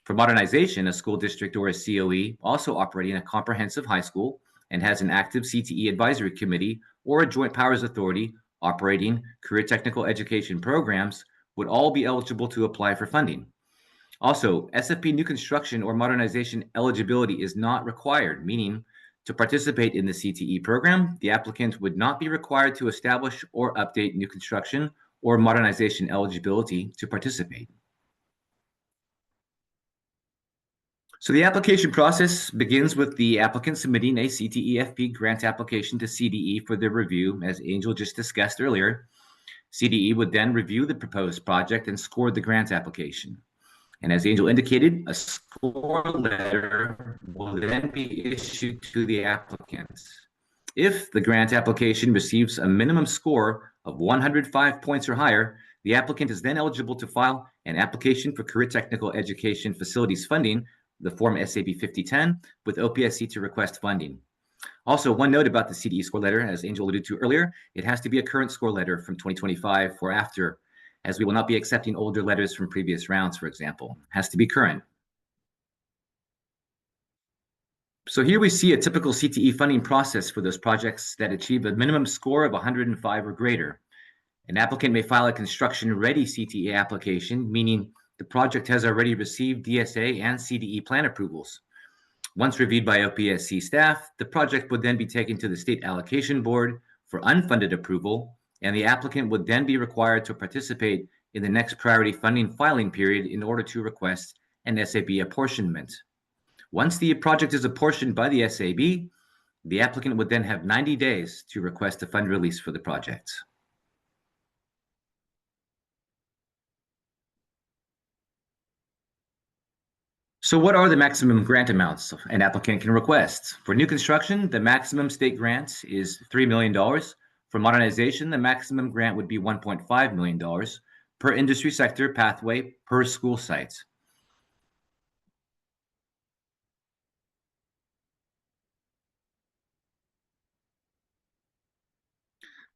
For modernization, a school district or a COE also operating a comprehensive high school and has an active CTE Advisory Committee or a Joint Powers Authority operating Career Technical Education programs would all be eligible to apply for funding. Also, SFP new construction or modernization eligibility is not required, meaning to participate in the CTE program, the applicant would not be required to establish or update new construction or modernization eligibility to participate. So the application process begins with the applicant submitting a CTEFP grant application to CDE for their review, as Angel just discussed earlier. CDE would then review the proposed project and score the grant application. And as Angel indicated, a score letter will then be issued to the applicants. If the grant application receives a minimum score of 105 points or higher, the applicant is then eligible to file an application for Career Technical Education Facilities funding, the Form SAB 5010, with OPSC to request funding. Also, one note about the CDE score letter, as Angel alluded to earlier, it has to be a current score letter from 2025 or after, as we will not be accepting older letters from previous rounds, for example. It has to be current. So here we see a typical CTE funding process for those projects that achieve a minimum score of 105 or greater. An applicant may file a construction-ready CTE application, meaning the project has already received DSA and CDE plan approvals. Once reviewed by OPSC staff, the project would then be taken to the State Allocation Board for unfunded approval, and the applicant would then be required to participate in the next priority funding filing period in order to request an SAB apportionment. Once the project is apportioned by the SAB, the applicant would then have 90 days to request a fund release for the project. So what are the maximum grant amounts an applicant can request? For new construction, the maximum state grant is $3 million. For modernization, the maximum grant would be $1.5 million per industry sector pathway per school site.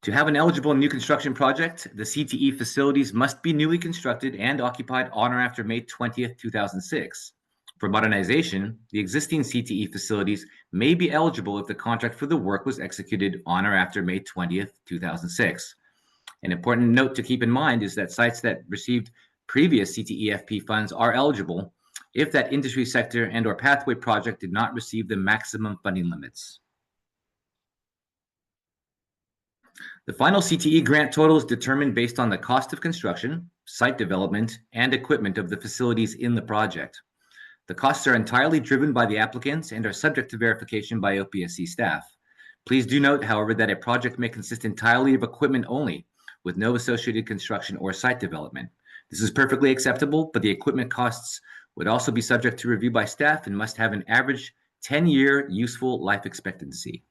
To have an eligible new construction project, the CTE facilities must be newly constructed and occupied on or after May 20th, 2006. For modernization, the existing CTE facilities may be eligible if the contract for the work was executed on or after May 20th, 2006. An important note to keep in mind is that sites that received previous CTEFP funds are eligible if that industry sector and/or pathway project did not receive the maximum funding limits. The final CTE grant total is determined based on the cost of construction, site development, and equipment of the facilities in the project. The costs are entirely driven by the applicants and are subject to verification by OPSC staff. Please do note, however, that a project may consist entirely of equipment only, with no associated construction or site development. This is perfectly acceptable, but the equipment costs would also be subject to review by staff and must have an average 10-year useful life expectancy.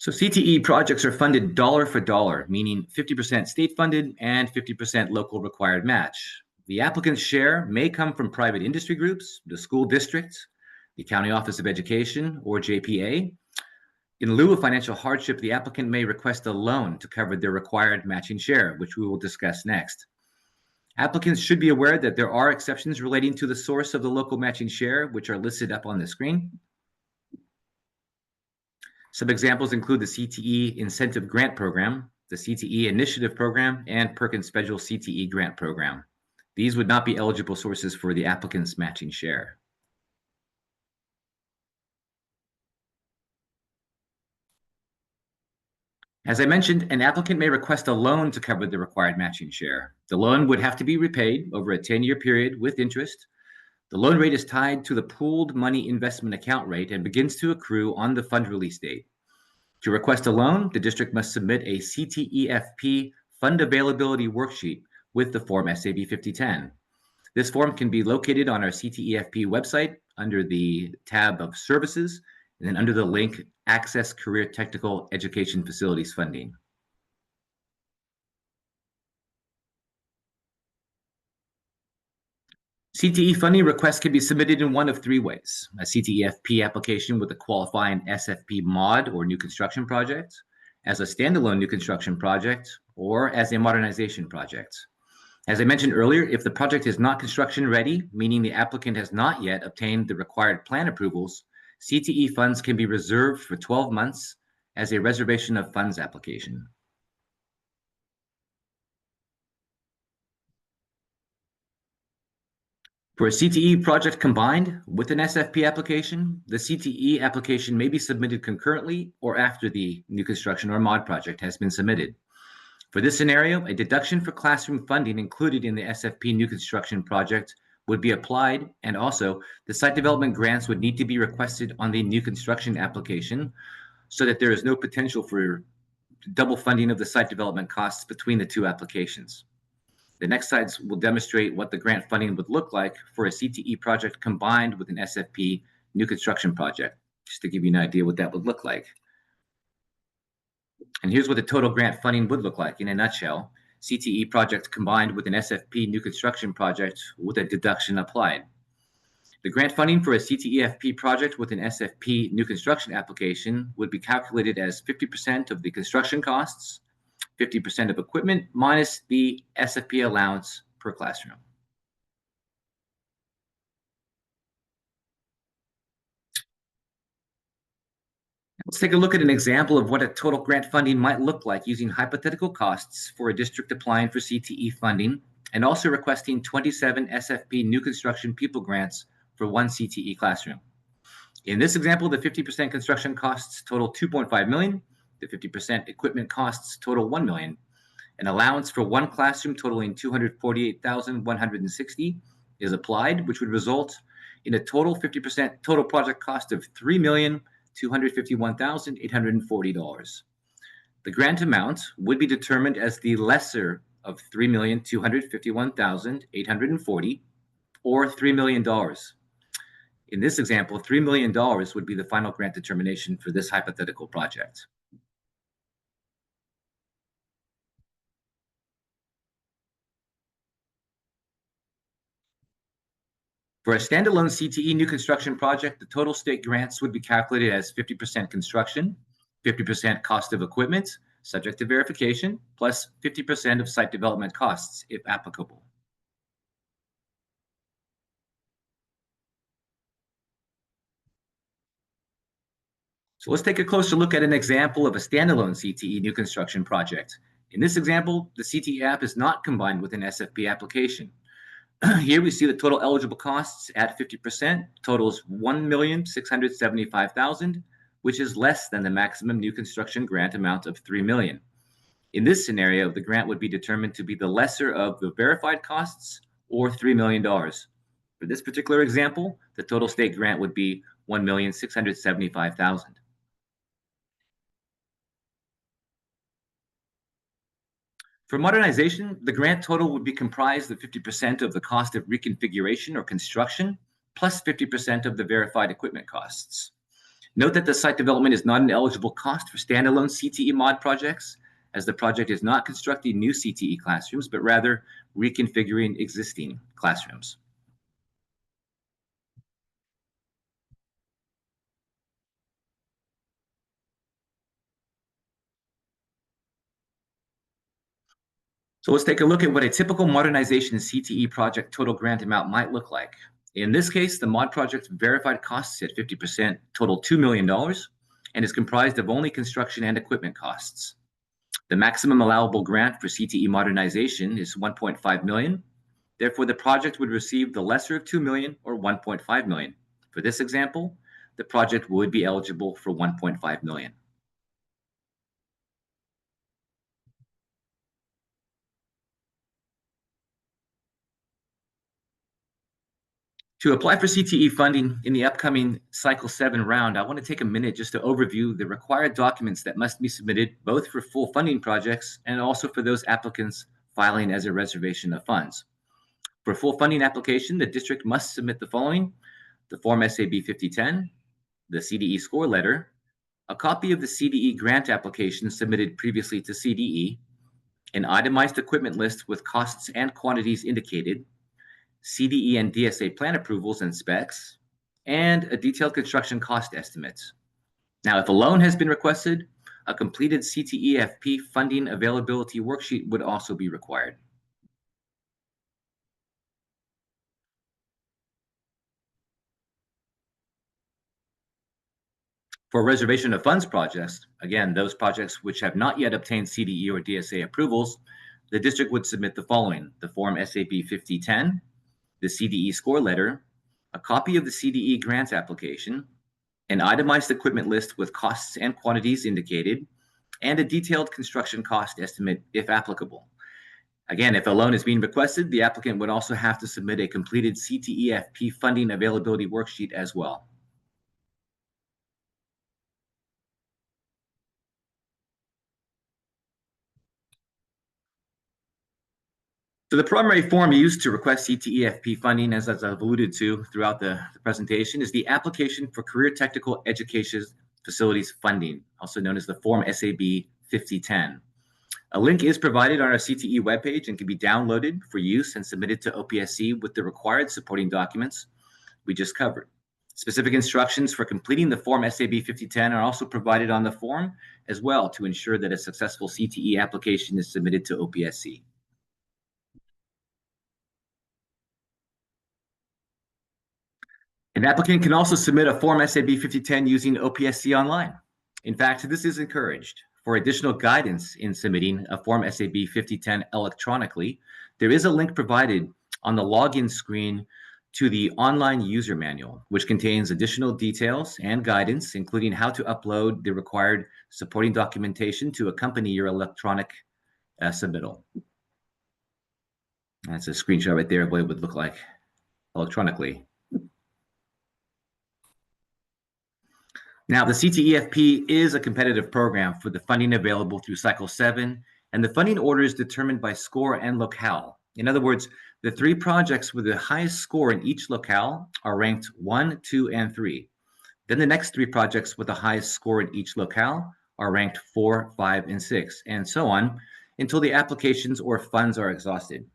So CTE projects are funded dollar for dollar, meaning 50% state funded and 50% local required match. The applicant's share may come from private industry groups, the school district, the County Office of Education, or JPA. In lieu of financial hardship, the applicant may request a loan to cover their required matching share, which we will discuss next. Applicants should be aware that there are exceptions relating to the source of the local matching share, which are listed up on the screen. Some examples include the CTE Incentive Grant Program, the CTE Initiative Program, and Perkins Federal CTE Grant Program. These would not be eligible sources for the applicant's matching share. As I mentioned, an applicant may request a loan to cover the required matching share. The loan would have to be repaid over a 10-year period with interest. The loan rate is tied to the pooled money investment account rate and begins to accrue on the fund release date. To request a loan, the district must submit a CTEFP fund availability worksheet with the form SAB 5010. This form can be located on our CTEFP website under the tab of Services, and then under the link Access Career Technical Education Facilities Funding. CTE funding requests can be submitted in one of three ways: a CTEFP application with a qualifying SFP mod or new construction project, as a standalone new construction project, or as a modernization project. As I mentioned earlier, if the project is not construction ready, meaning the applicant has not yet obtained the required plan approvals, CTE funds can be reserved for 12 months as a reservation of funds application. For a CTE project combined with an SFP application, the CTE application may be submitted concurrently or after the new construction or mod project has been submitted. For this scenario, a deduction for classroom funding included in the SFP new construction project would be applied, and also the site development grants would need to be requested on the new construction application so that there is no potential for double funding of the site development costs between the two applications. The next slides will demonstrate what the grant funding would look like for a CTE project combined with an SFP new construction project, just to give you an idea what that would look like. And here's what the total grant funding would look like in a nutshell. CTE project combined with an SFP new construction project with a deduction applied. The grant funding for a CTEFP project with an SFP new construction application would be calculated as 50% of the construction costs, 50% of equipment minus the SFP allowance per classroom. Let's take a look at an example of what a total grant funding might look like using hypothetical costs for a district applying for CTE funding and also requesting 27 SFP new construction pupil grants for one CTE classroom. In this example, the 50% construction costs total $2.5 million, the 50% equipment costs total $1 million. An allowance for one classroom totaling $248,160 is applied, which would result in a total 50% total project cost of $3,251,840. The grant amount would be determined as the lesser of $3,251,840 or $3 million. In this example, $3 million would be the final grant determination for this hypothetical project. For a standalone CTE new construction project, the total state grants would be calculated as 50% construction, 50% cost of equipment, subject to verification, plus 50% of site development costs, if applicable. So let's take a closer look at an example of a standalone CTE new construction project. In this example, the CTE app is not combined with an SFP application. Here we see the total eligible costs at 50% totals $1,675,000, which is less than the maximum new construction grant amount of $3 million. In this scenario, the grant would be determined to be the lesser of the verified costs or $3 million. For this particular example, the total state grant would be $1,675,000. For modernization, the grant total would be comprised of 50% of the cost of reconfiguration or construction, plus 50% of the verified equipment costs. Note that the site development is not an eligible cost for standalone CTE mod projects, as the project is not constructing new CTE classrooms, but rather reconfiguring existing classrooms. So let's take a look at what a typical modernization CTE project total grant amount might look like. In this case, the mod project's verified costs at 50% total $2 million and is comprised of only construction and equipment costs. The maximum allowable grant for CTE modernization is $1.5 million. Therefore, the project would receive the lesser of $2 million or $1.5 million. For this example, the project would be eligible for $1.5 million. To apply for CTE funding in the upcoming Cycle 7 round, I want to take a minute just to overview the required documents that must be submitted both for full funding projects and also for those applicants filing as a reservation of funds. For full funding application, the district must submit the following: the Form SAB 5010, the CDE score letter, a copy of the CDE grant application submitted previously to CDE, an itemized equipment list with costs and quantities indicated, CDE and DSA plan approvals and specs, and a detailed construction cost estimate. Now, if a loan has been requested, a completed CTEFP funding availability worksheet would also be required. For reservation of funds projects, again, those projects which have not yet obtained CDE or DSA approvals, the district would submit the following: the Form SAB 5010, the CDE score letter, a copy of the CDE grant application, an itemized equipment list with costs and quantities indicated, and a detailed construction cost estimate if applicable. Again, if a loan is being requested, the applicant would also have to submit a completed CTEFP funding availability worksheet as well. So the primary form used to request CTEFP funding, as I've alluded to throughout the presentation, is the Application for Career Technical Education Facilities Funding, also known as the Form SAB 5010. A link is provided on our CTE webpage and can be downloaded for use and submitted to OPSC with the required supporting documents we just covered. Specific instructions for completing the Form SAB 5010 are also provided on the form as well to ensure that a successful CTE application is submitted to OPSC. An applicant can also submit a Form SAB 5010 using OPSC online. In fact, this is encouraged. For additional guidance in submitting a Form SAB 5010 electronically, there is a link provided on the login screen to the online user manual, which contains additional details and guidance, including how to upload the required supporting documentation to accompany your electronic submittal. That's a screenshot right there of what it would look like electronically. Now, the CTEFP is a competitive program for the funding available through Cycle 7, and the funding order is determined by score and locale. In other words, the 3 projects with the highest score in each locale are ranked 1, 2, and 3. Then the next 3 projects with the highest score in each locale are ranked 4, 5, and 6, and so on until the applications or funds are exhausted.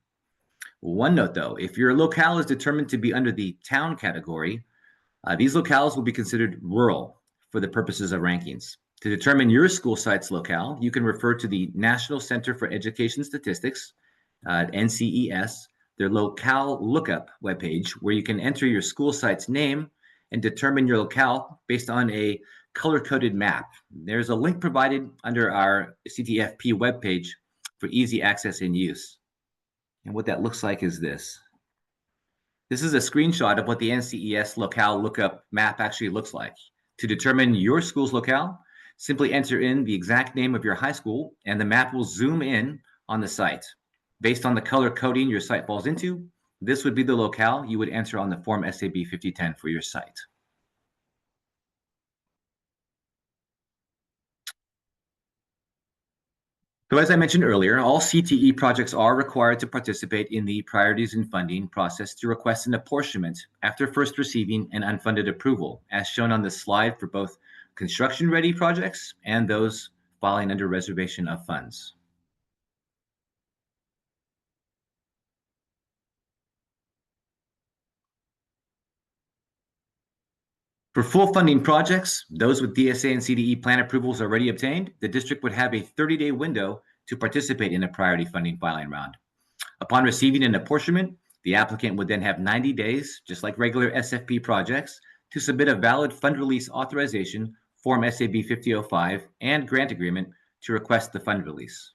One note though, if your locale is determined to be under the town category, these locales will be considered rural for the purposes of rankings. To determine your school site's locale, you can refer to the National Center for Education Statistics, NCES, their locale lookup webpage, where you can enter your school site's name and determine your locale based on a color-coded map. There's a link provided under our CTEFP webpage for easy access and use. And what that looks like is this. This is a screenshot of what the NCES locale lookup map actually looks like. To determine your school's locale, simply enter in the exact name of your high school, and the map will zoom in on the site. Based on the color coding your site falls into, this would be the locale you would enter on the Form SAB 5010 for your site. So as I mentioned earlier, all CTE projects are required to participate in the priorities and funding process to request an apportionment after first receiving an unfunded approval, as shown on this slide for both construction-ready projects and those falling under reservation of funds. For full funding projects, those with DSA and CDE plan approvals already obtained, the district would have a 30-day window to participate in a priority funding filing round. Upon receiving an apportionment, the applicant would then have 90 days, just like regular SFP projects, to submit a valid fund release authorization, Form SAB 5005, and grant agreement to request the fund release.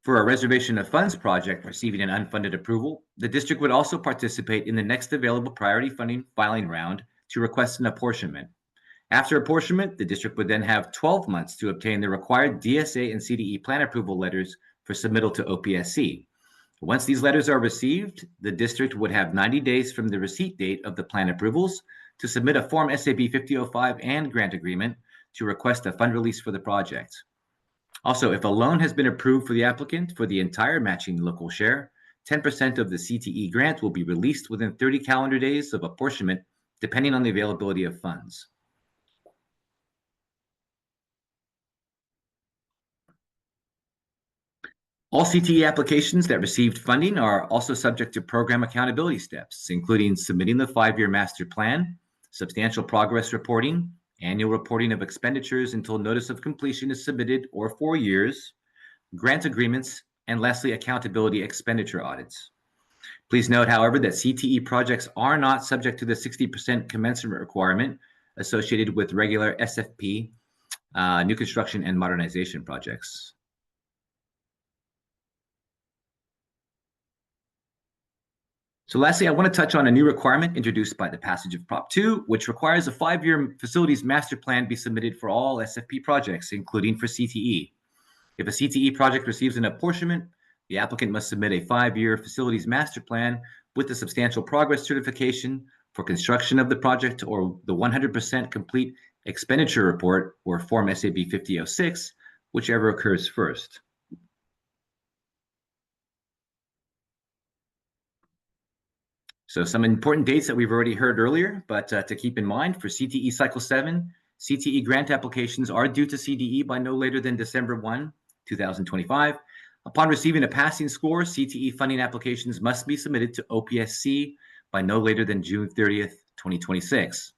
For a reservation of funds project receiving an unfunded approval, the district would also participate in the next available priority funding filing round to request an apportionment. After apportionment, the district would then have 12 months to obtain the required DSA and CDE plan approval letters for submittal to OPSC. Once these letters are received, the district would have 90 days from the receipt date of the plan approvals to submit a Form SAB 5005 and grant agreement to request a fund release for the project. Also, if a loan has been approved for the applicant for the entire matching local share, 10% of the CTE grant will be released within 30 calendar days of apportionment, depending on the availability of funds. All CTE applications that received funding are also subject to program accountability steps, including submitting the 5-year master plan, substantial progress reporting, annual reporting of expenditures until notice of completion is submitted or 4 years, grant agreements, and lastly, accountability expenditure audits. Please note, however, that CTE projects are not subject to the 60% commencement requirement associated with regular SFP, new construction and modernization projects. So lastly, I want to touch on a new requirement introduced by the passage of Prop 2, which requires a 5-year facilities master plan be submitted for all SFP projects, including for CTE. If a CTE project receives an apportionment, the applicant must submit a 5-year facilities master plan with the substantial progress certification for construction of the project or the 100% complete expenditure report or Form SAB 5006, whichever occurs first. So some important dates that we've already heard earlier, but to keep in mind, for CTE Cycle 7, CTE grant applications are due to CDE by no later than December 1, 2025. Upon receiving a passing score, CTE funding applications must be submitted to OPSC by no later than June 30th, 2026.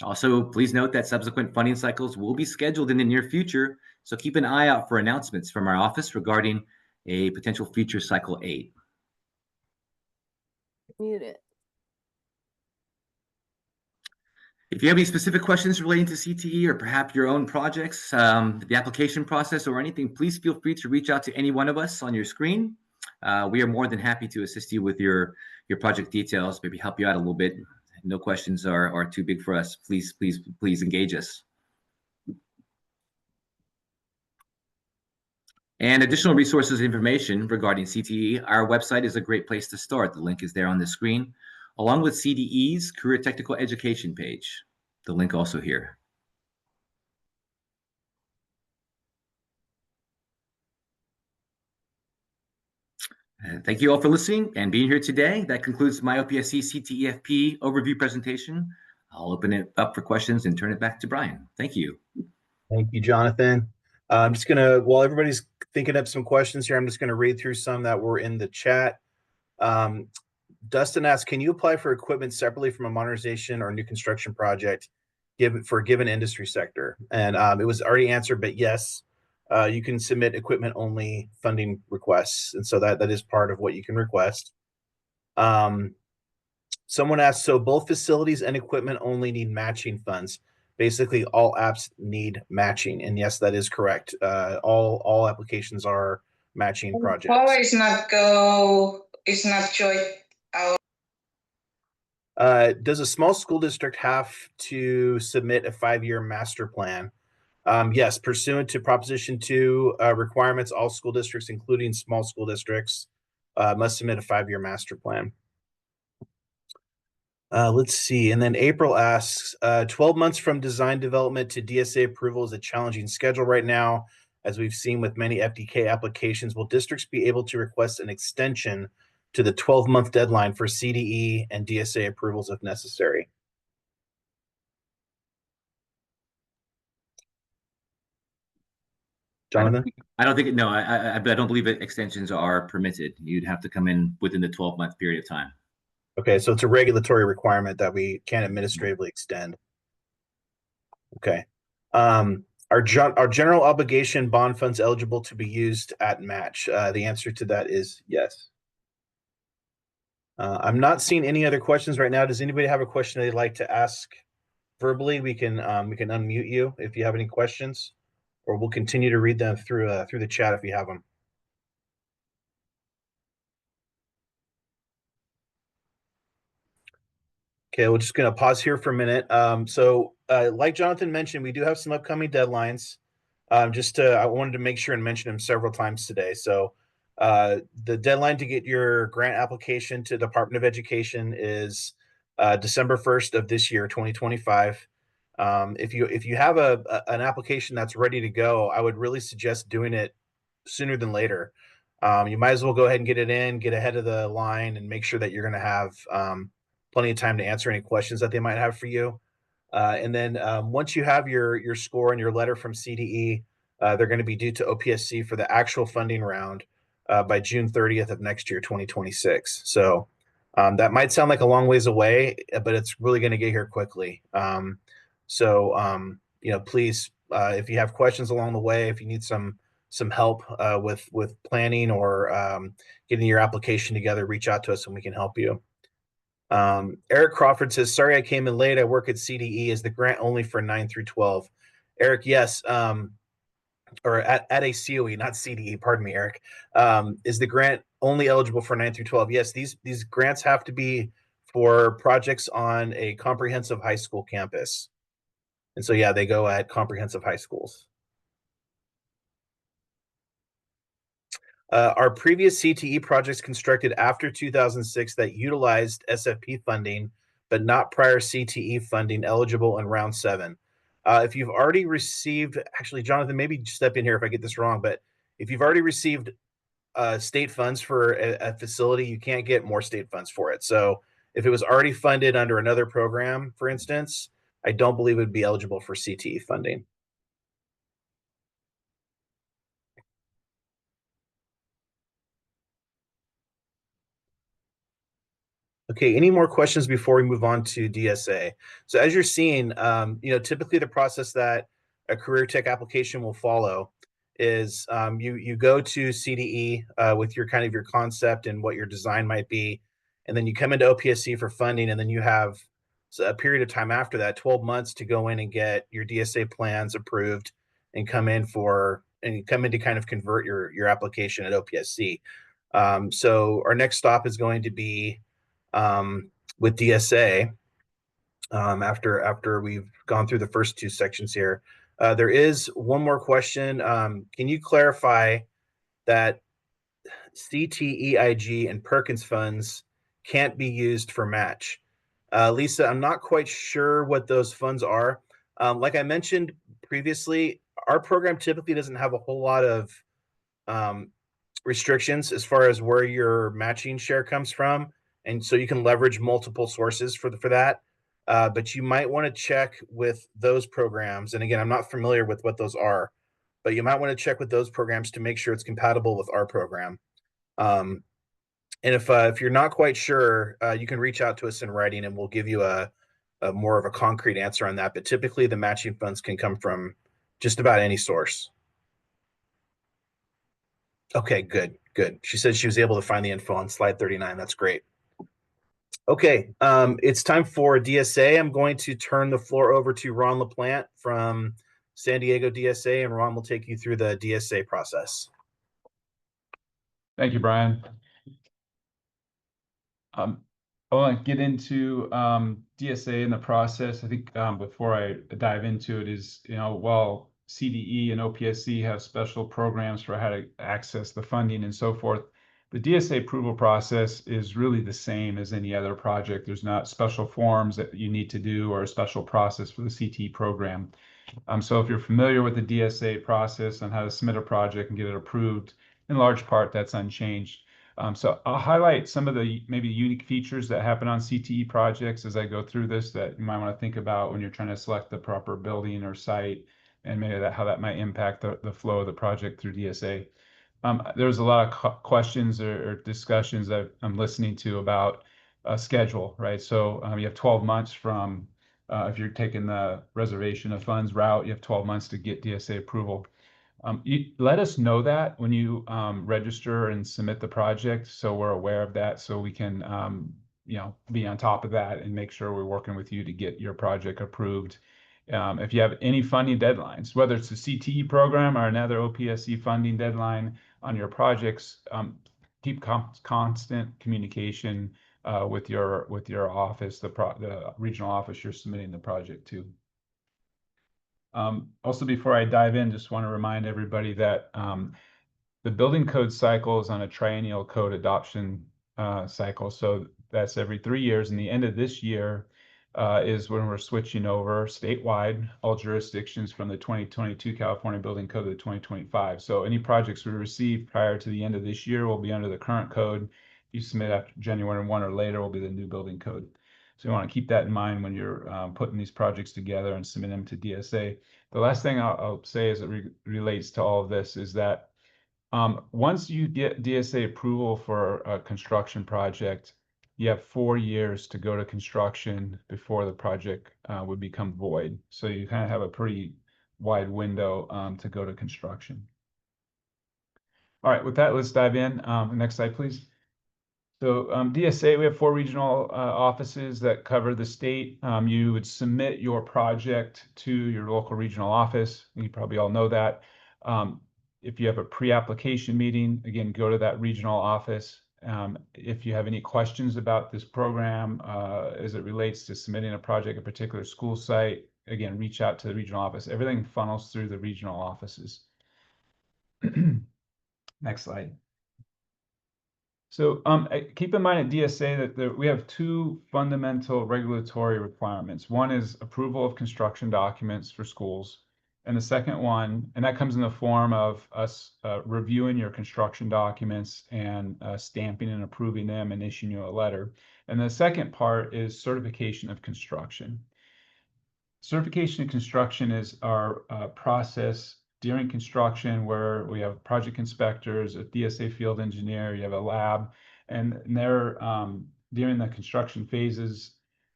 Also, please note that subsequent funding cycles will be scheduled in the near future, so keep an eye out for announcements from our office regarding a potential future Cycle 8. Mute it. If you have any specific questions relating to CTE or perhaps your own projects, the application process or anything, please feel free to reach out to any one of us on your screen. We are more than happy to assist you with your project details, maybe help you out a little bit. No questions are too big for us. Please engage us. And additional resources and information regarding CTE, our website is a great place to start. The link is there on the screen, along with CDE's Career Technical Education page. The link also here. Thank you all for listening and being here today. That concludes my OPSC CTEFP overview presentation. I'll open it up for questions and turn it back to Brian. Thank you. Thank you, Jonathan. I'm just gonna, while everybody's thinking up some questions here, I'm just gonna read through some that were in the chat. Dustin asks, can you apply for equipment separately from a modernization or new construction project for a given industry sector? And it was already answered, but yes, you can submit equipment only funding requests. And so that is part of what you can request. Someone asked, so both facilities and equipment only need matching funds. Basically, all apps need matching. And yes, that is correct. All applications are matching projects. Power is not joint. Does a small school district have to submit a 5-year master plan? Yes, pursuant to Proposition 2 requirements, all school districts, including small school districts, must submit a 5-year master plan. Let's see. And then April asks, 12 months from design development to DSA approval is a challenging schedule right now. As we've seen with many FDK applications, will districts be able to request an extension to the 12-month deadline for CDE and DSA approvals if necessary? Jonathan? I don't think, no, I don't believe that extensions are permitted. You'd have to come in within the 12-month period of time. Okay, so it's a regulatory requirement that we can't administratively extend. Okay. Are general obligation bond funds eligible to be used at match? The answer to that is yes. I'm not seeing any other questions right now. Does anybody have a question they'd like to ask verbally? We can unmute you if you have any questions, or we'll continue to read them through the chat if you have them. Okay, we're just going to pause here for a minute. Like Jonathan mentioned, we do have some upcoming deadlines. I wanted to make sure and mention them several times today. So the deadline to get your grant application to Department of Education is December 1st of this year, 2025. If you have an application that's ready to go, I would really suggest doing it sooner than later. You might as well go ahead and get it in, get ahead of the line, and make sure that you're going to have plenty of time to answer any questions that they might have for you. And then once you have your score and your letter from CDE, they're going to be due to OPSC for the actual funding round by June 30th of next year, 2026. So that might sound like a long ways away, but it's really going to get here quickly. Please, if you have questions along the way, if you need some help with planning or getting your application together, reach out to us and we can help you. Eric Crawford says, sorry I came in late. I work at CDE. Is the grant only for 9 through 12? Eric, yes. Or at a COE, not CDE, pardon me, Eric. Is the grant only eligible for 9 through 12? Yes, these grants have to be for projects on a comprehensive high school campus. And so, yeah, they go at comprehensive high schools. Are previous CTE projects constructed after 2006 that utilized SFP funding, but not prior CTE funding eligible in round 7? If you've already received, actually, Jonathan, maybe step in here if I get this wrong, but if you've already received state funds for a facility, you can't get more state funds for it. So if it was already funded under another program, for instance, I don't believe it would be eligible for CTE funding. Okay, any more questions before we move on to DSA? So as you're seeing, typically the process that a career tech application will follow is you go to CDE with your concept and what your design might be, and then you come into OPSC for funding, and then you have a period of time after that, 12 months, to go in and get your DSA plans approved and come in to kind of convert your application at OPSC. So our next stop is going to be with DSA. After we've gone through the first 2 sections here, there is one more question. Can you clarify that CTEIG and Perkins funds can't be used for match? Lisa, I'm not quite sure what those funds are. Like I mentioned previously, our program typically doesn't have a whole lot of restrictions as far as where your matching share comes from. And so you can leverage multiple sources for that. But you might want to check with those programs. And again, I'm not familiar with what those are, but you might want to check with those programs to make sure it's compatible with our program. And if you're not quite sure, you can reach out to us in writing, and we'll give you a more of a concrete answer on that. But typically, the matching funds can come from just about any source. Okay, good. She said she was able to find the info on slide 39. That's great. Okay, it's time for DSA. I'm going to turn the floor over to Ron LaPlante from San Diego DSA, and Ron will take you through the DSA process. Thank you, Brian. I want to get into DSA and the process. I think before I dive into it is, while CDE and OPSC have special programs for how to access the funding and so forth, the DSA approval process is really the same as any other project. There's not special forms that you need to do or a special process for the CTE program. So if you're familiar with the DSA process on how to submit a project and get it approved, in large part, that's unchanged. So I'll highlight some of the maybe unique features that happen on CTE projects as I go through this that you might want to think about when you're trying to select the proper building or site, and maybe how that might impact the flow of the project through DSA. There's a lot of questions or discussions that I'm listening to about schedule, right? So you have 12 months from if you're taking the reservation of funds route, you have 12 months to get DSA approval. You let us know that when you register and submit the project, so we're aware of that, so we can be on top of that and make sure we're working with you to get your project approved. If you have any funding deadlines, whether it's a CTE program or another OPSC funding deadline on your projects, keep constant communication with your office, the regional office you're submitting the project to. Also, before I dive in, just want to remind everybody that the building code cycle is on a triennial code adoption cycle. So that's every 3 years. And the end of this year is when we're switching over statewide all jurisdictions from the 2022 California Building Code to the 2025. So any projects we receive prior to the end of this year will be under the current code. If you submit after January 1 or later, will be the new building code. So you want to keep that in mind when you're putting these projects together and submit them to DSA. The last thing I'll say as it relates to all of this is that once you get DSA approval for a construction project, you have 4 years to go to construction before the project would become void. So you kind of have a pretty wide window to go to construction. All right, with that, let's dive in. Next slide, please. So DSA, we have 4 regional offices that cover the state. You would submit your project to your local regional office. You probably all know that. If you have a pre-application meeting, again, go to that regional office. If you have any questions about this program as it relates to submitting a project, a particular school site, again, reach out to the regional office. Everything funnels through the regional offices. Next slide. So keep in mind at DSA that we have 2 fundamental regulatory requirements. One is approval of construction documents for schools. And the second one, and that comes in the form of us reviewing your construction documents and stamping and approving them and issuing you a letter. And the second part is certification of construction. Certification of construction is our process during construction where we have project inspectors, a DSA field engineer, you have a lab, and they're during the construction phases.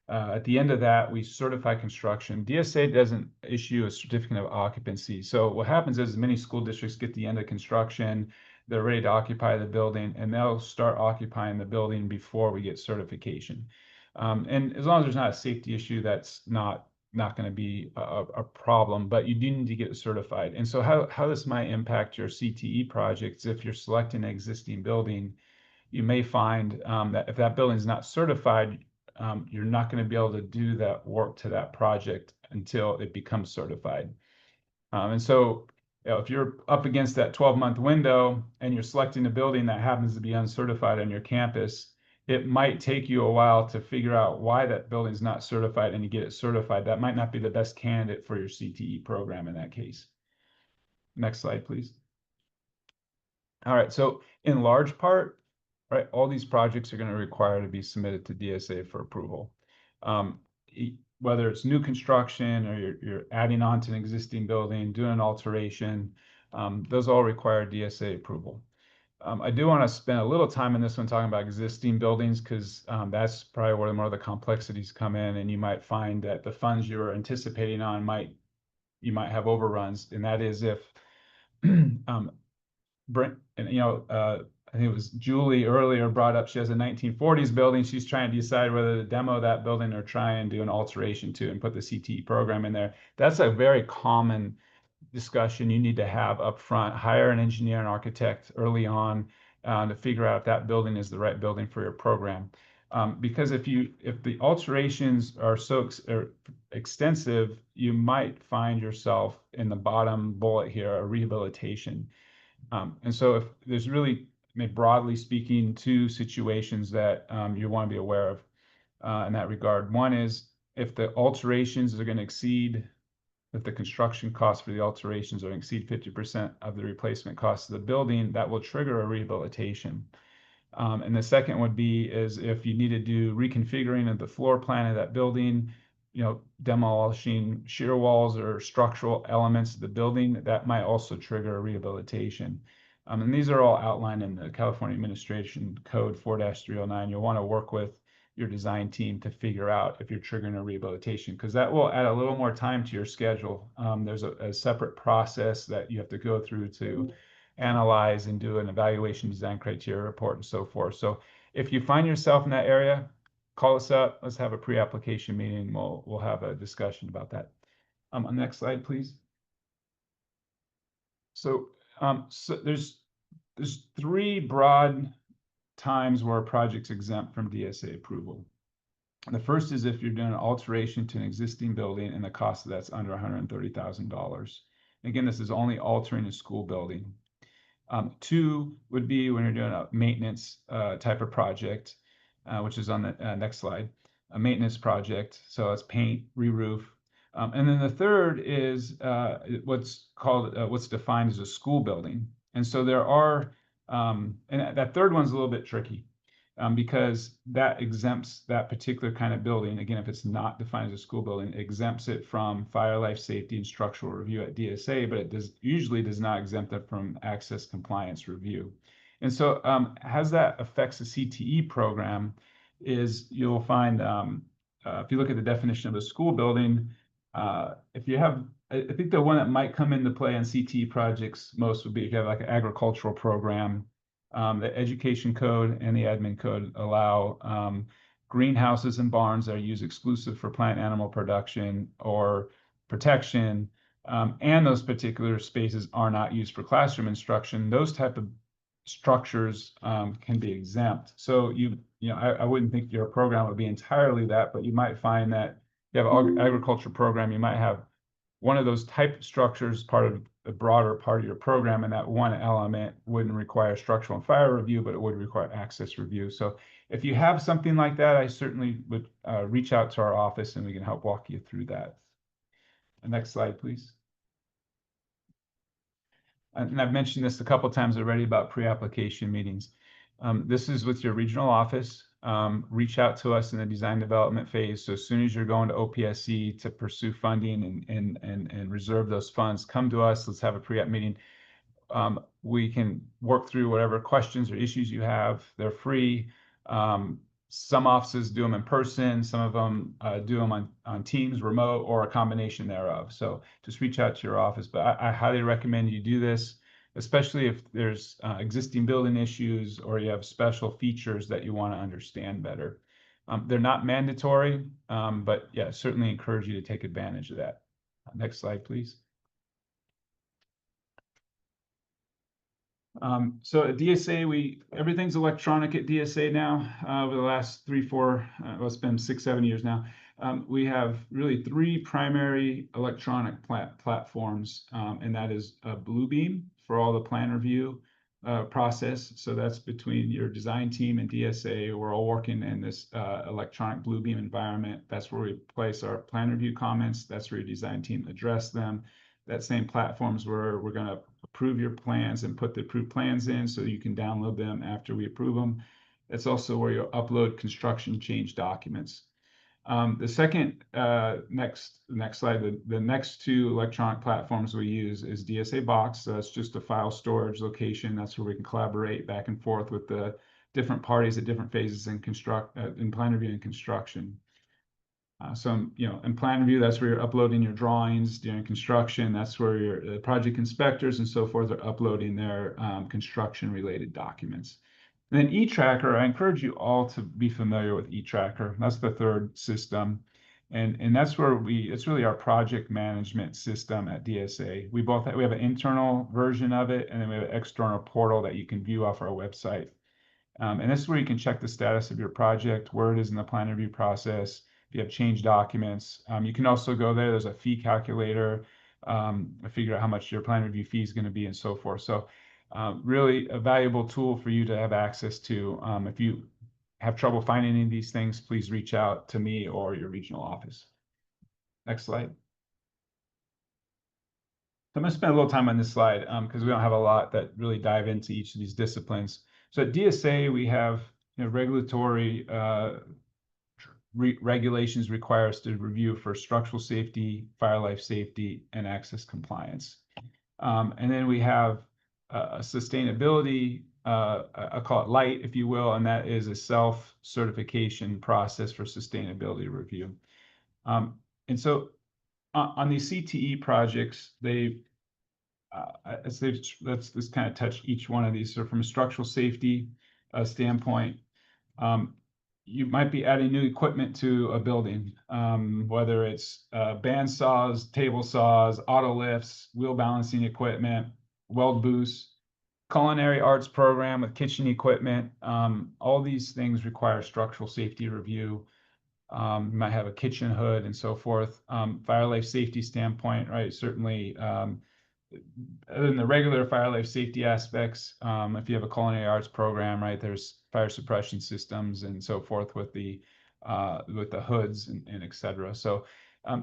At the end of that, we certify construction. DSA doesn't issue a certificate of occupancy. So what happens is many school districts get the end of construction, they're ready to occupy the building, and they'll start occupying the building before we get certification. And as long as there's not a safety issue, that's not going to be a problem, but you do need to get it certified. And so how this might impact your CTE projects, if you're selecting an existing building, you may find that if that building is not certified, you're not going to be able to do that work to that project until it becomes certified. And so if you're up against that 12-month window and you're selecting a building that happens to be uncertified on your campus, it might take you a while to figure out why that building is not certified and you get it certified. That might not be the best candidate for your CTE program in that case. Next slide, please. All right, so in large part, right, all these projects are going to require to be submitted to DSA for approval. Whether it's new construction or you're adding on to an existing building, doing an alteration, those all require DSA approval. I do want to spend a little time in this one talking about existing buildings, because that's probably where more of the complexities come in, and you might find that the funds you're anticipating on you might have overruns, and that is if Brent, and I think it was Julie earlier brought up, she has a 1940s building. She's trying to decide whether to demo that building or try and do an alteration to and put the CTE program in there. That's a very common discussion you need to have up front. Hire an engineer and architect early on to figure out if that building is the right building for your program. Because if the alterations are so extensive, you might find yourself in the bottom bullet here, a rehabilitation. And so if there's really, broadly speaking, two situations that you want to be aware of in that regard. One is if the alterations are going to exceed, if the construction costs for the alterations are going to exceed 50% of the replacement costs of the building, that will trigger a rehabilitation. And the second would be is if you need to do reconfiguring of the floor plan of that building, demolishing shear walls or structural elements of the building, that might also trigger a rehabilitation. And these are all outlined in the California Administration Code 4-309. You'll want to work with your design team to figure out if you're triggering a rehabilitation, because that will add a little more time to your schedule. There's a separate process that you have to go through to analyze and do an evaluation design criteria report and so forth. So if you find yourself in that area, call us up. Let's have a pre-application meeting. We'll have a discussion about that. Next slide, please. So there's three broad times where a project's exempt from DSA approval. The first is if you're doing an alteration to an existing building and the cost of that's under $130,000. Again, this is only altering a school building. Two would be when you're doing a maintenance type of project, which is on the next slide, a maintenance project. So it's paint, re-roof. And then the third is what's defined as a school building. And so there are, and that third one's a little bit tricky because that exempts that particular kind of building. Again, if it's not defined as a school building, it exempts it from fire, life safety, and structural review at DSA, but it usually does not exempt it from access compliance review. And so as that affects the CTE program is you'll find, if you look at the definition of a school building, if you have, I think the one that might come into play on CTE projects most would be if you have like an agricultural program. The education code and the admin code allow greenhouses and barns that are used exclusive for plant animal production or protection, and those particular spaces are not used for classroom instruction. Those type of structures can be exempt. So I wouldn't think your program would be entirely that, but you might find that you have an agriculture program, you might have one of those type structures part of the broader part of your program, and that one element wouldn't require structural and fire review, but it would require access review. So if you have something like that, I certainly would reach out to our office and we can help walk you through that. Next slide, please. And I've mentioned this a couple of times already about pre-application meetings. This is with your regional office. Reach out to us in the design development phase. So as soon as you're going to OPSC to pursue funding and reserve those funds, come to us. Let's have a pre-app meeting. We can work through whatever questions or issues you have. They're free. Some offices do them in person. Some of them do them on Teams, remote, or a combination thereof. So just reach out to your office. But I highly recommend you do this, especially if there's existing building issues or you have special features that you want to understand better. They're not mandatory, but yeah, certainly encourage you to take advantage of that. Next slide, please. So at DSA, everything's electronic at DSA now. Over the last 3, 4, well, it's been 6, 7 years now. We have really 3 primary electronic platforms, and that is Bluebeam for all the plan review process. So that's between your design team and DSA. We're all working in this electronic Bluebeam environment. That's where we place our plan review comments. That's where your design team address them. That same platforms where we're going to approve your plans and put the approved plans in so you can download them after we approve them. It's also where you'll upload construction change documents. The second, next slide, the next two electronic platforms we use is DSA Box. So that's just a file storage location. That's where we can collaborate back and forth with the different parties at different phases in plan review and construction. So, in plan review, that's where you're uploading your drawings. During construction, that's where your project inspectors and so forth are uploading their construction-related documents. And then eTracker, I encourage you all to be familiar with eTracker. That's the third system. And that's where it's really our project management system at DSA. We have an internal version of it, and then we have an external portal that you can view off our website. And this is where you can check the status of your project, where it is in the plan review process. If you have change documents, you can also go there. There's a fee calculator, figure out how much your plan review fee is going to be and so forth. So really a valuable tool for you to have access to. If you have trouble finding any of these things, please reach out to me or your regional office. Next slide. So I'm going to spend a little time on this slide because we don't have a lot that really dive into each of these disciplines. So at DSA, we have regulatory regulations require us to review for structural safety, fire life safety, and access compliance. And then we have a sustainability, I call it light, if you will, and that is a self-certification process for sustainability review. And so on these CTE projects, let's kind of touch each one of these. So from a structural safety standpoint, you might be adding new equipment to a building, whether it's band saws, table saws, auto lifts, wheel balancing equipment, weld boosts, culinary arts program with kitchen equipment. All these things require structural safety review. You might have a kitchen hood and so forth. Fire life safety standpoint, right? Certainly, other than the regular fire life safety aspects, if you have a culinary arts program, right, there's fire suppression systems and so forth with the hoods and et cetera. So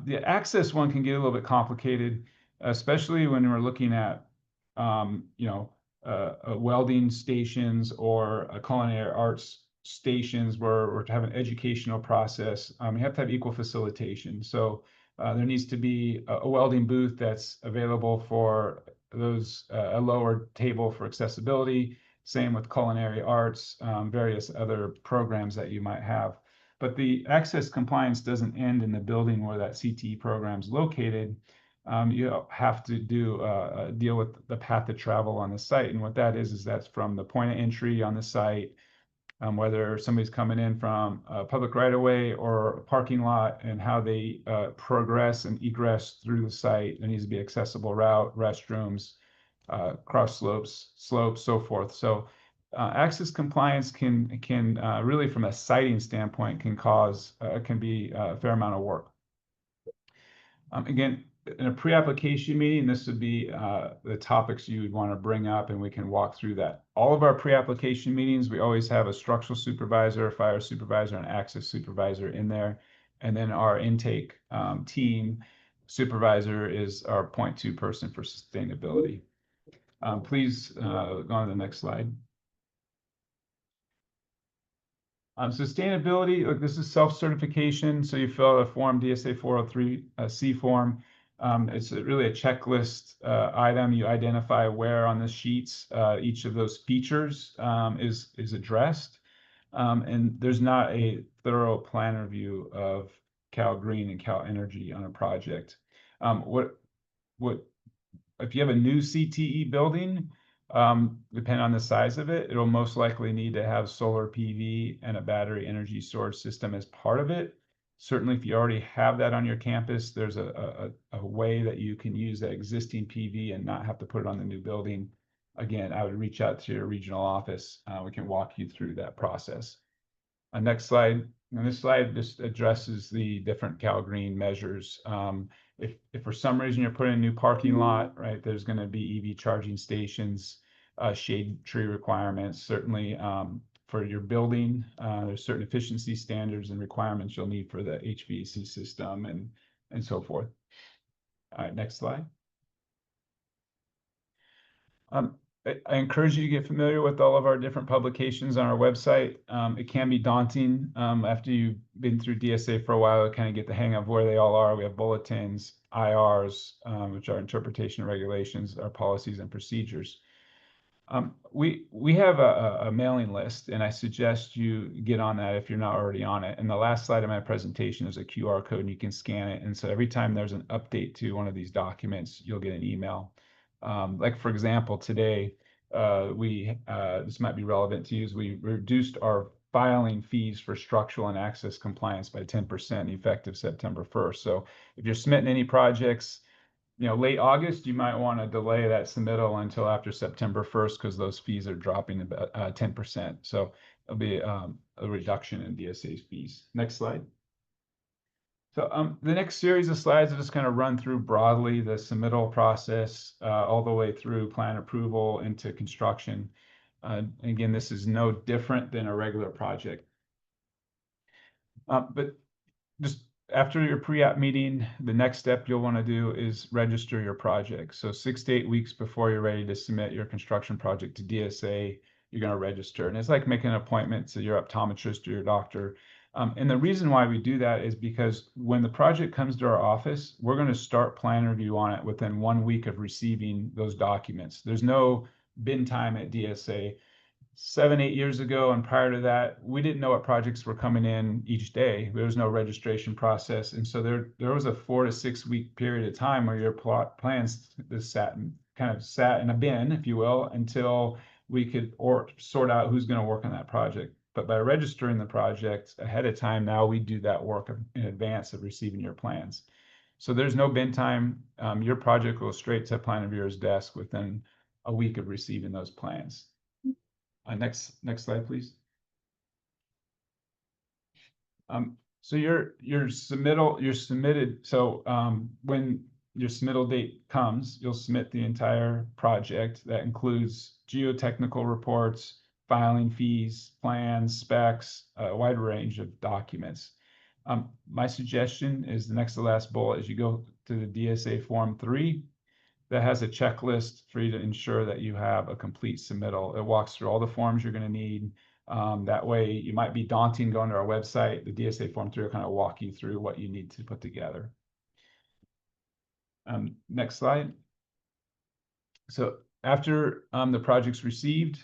the access one can get a little bit complicated, especially when we're looking at welding stations or culinary arts stations where we're to have an educational process. You have to have equal facilitation. So there needs to be a welding booth that's available for those, a lower table for accessibility. Same with culinary arts, various other programs that you might have. But the access compliance doesn't end in the building where that CTE program is located. You have to deal with the path of travel on the site. And what that is that's from the point of entry on the site, whether somebody's coming in from a public right-of-way or a parking lot, and how they progress and egress through the site. There needs to be accessible route, restrooms, cross slopes, so forth. So access compliance can really, from a siting standpoint, can be a fair amount of work. Again, in a pre-application meeting, this would be the topics you would want to bring up, and we can walk through that. All of our pre-application meetings, we always have a structural supervisor, fire supervisor, and access supervisor in there. And then our intake team supervisor is our point-2 person for sustainability. Please go on to the next slide. Sustainability, look, this is self-certification. So you fill out a form, DSA 403C form. It's really a checklist item. You identify where on the sheets each of those features is addressed. And there's not a thorough plan review of Cal Green and Cal Energy on a project. If you have a new CTE building, depending on the size of it, it'll most likely need to have solar PV and a battery energy storage system as part of it. Certainly, if you already have that on your campus, there's a way that you can use that existing PV and not have to put it on the new building. Again, I would reach out to your regional office. We can walk you through that process. Next slide. And this slide just addresses the different Cal Green measures. If for some reason you're putting a new parking lot, right, there's going to be EV charging stations, shade tree requirements. Certainly for your building, there's certain efficiency standards and requirements you'll need for the HVAC system and so forth. All right, next slide. I encourage you to get familiar with all of our different publications on our website. It can be daunting after you've been through DSA for a while to kind of get the hang of where they all are. We have bulletins, IRs, which are interpretation regulations, our policies and procedures. We have a mailing list, and I suggest you get on that if you're not already on it. And the last slide of my presentation is a QR code, and you can scan it. And so every time there's an update to one of these documents, you'll get an email. Like for example, today, this might be relevant to you, is we reduced our filing fees for structural and access compliance by 10% effective September 1st. So if you're submitting any projects, late August, you might want to delay that submittal until after September 1st because those fees are dropping about 10%. So there'll be a reduction in DSA's fees. Next slide. So the next series of slides will just kind of run through broadly the submittal process all the way through plan approval into construction. Again, this is no different than a regular project. But just after your pre-app meeting, the next step you'll want to do is register your project. So 6 to 8 weeks before you're ready to submit your construction project to DSA, you're going to register. And it's like making an appointment to your optometrist or your doctor. And the reason why we do that is because when the project comes to our office, we're going to start plan review on it within 1 week of receiving those documents. There's no bin time at DSA. 7, 8 years ago and prior to that, we didn't know what projects were coming in each day. There was no registration process. And so there was a 4 to 6 week period of time where your plans sat in a bin, if you will, until we could sort out who's going to work on that project. But by registering the project ahead of time, now we do that work in advance of receiving your plans. So there's no bin time. Your project goes straight to plan reviewer's desk within a week of receiving those plans. Next slide, please. So your submitted. So when your submittal date comes, you'll submit the entire project. That includes geotechnical reports, filing fees, plans, specs, a wide range of documents. My suggestion is the next to last bullet is you go to the DSA Form 3. That has a checklist for you to ensure that you have a complete submittal. It walks through all the forms you're going to need. That way, you might be daunting going to our website. The DSA Form 3 will kind of walk you through what you need to put together. Next slide. So after the project's received,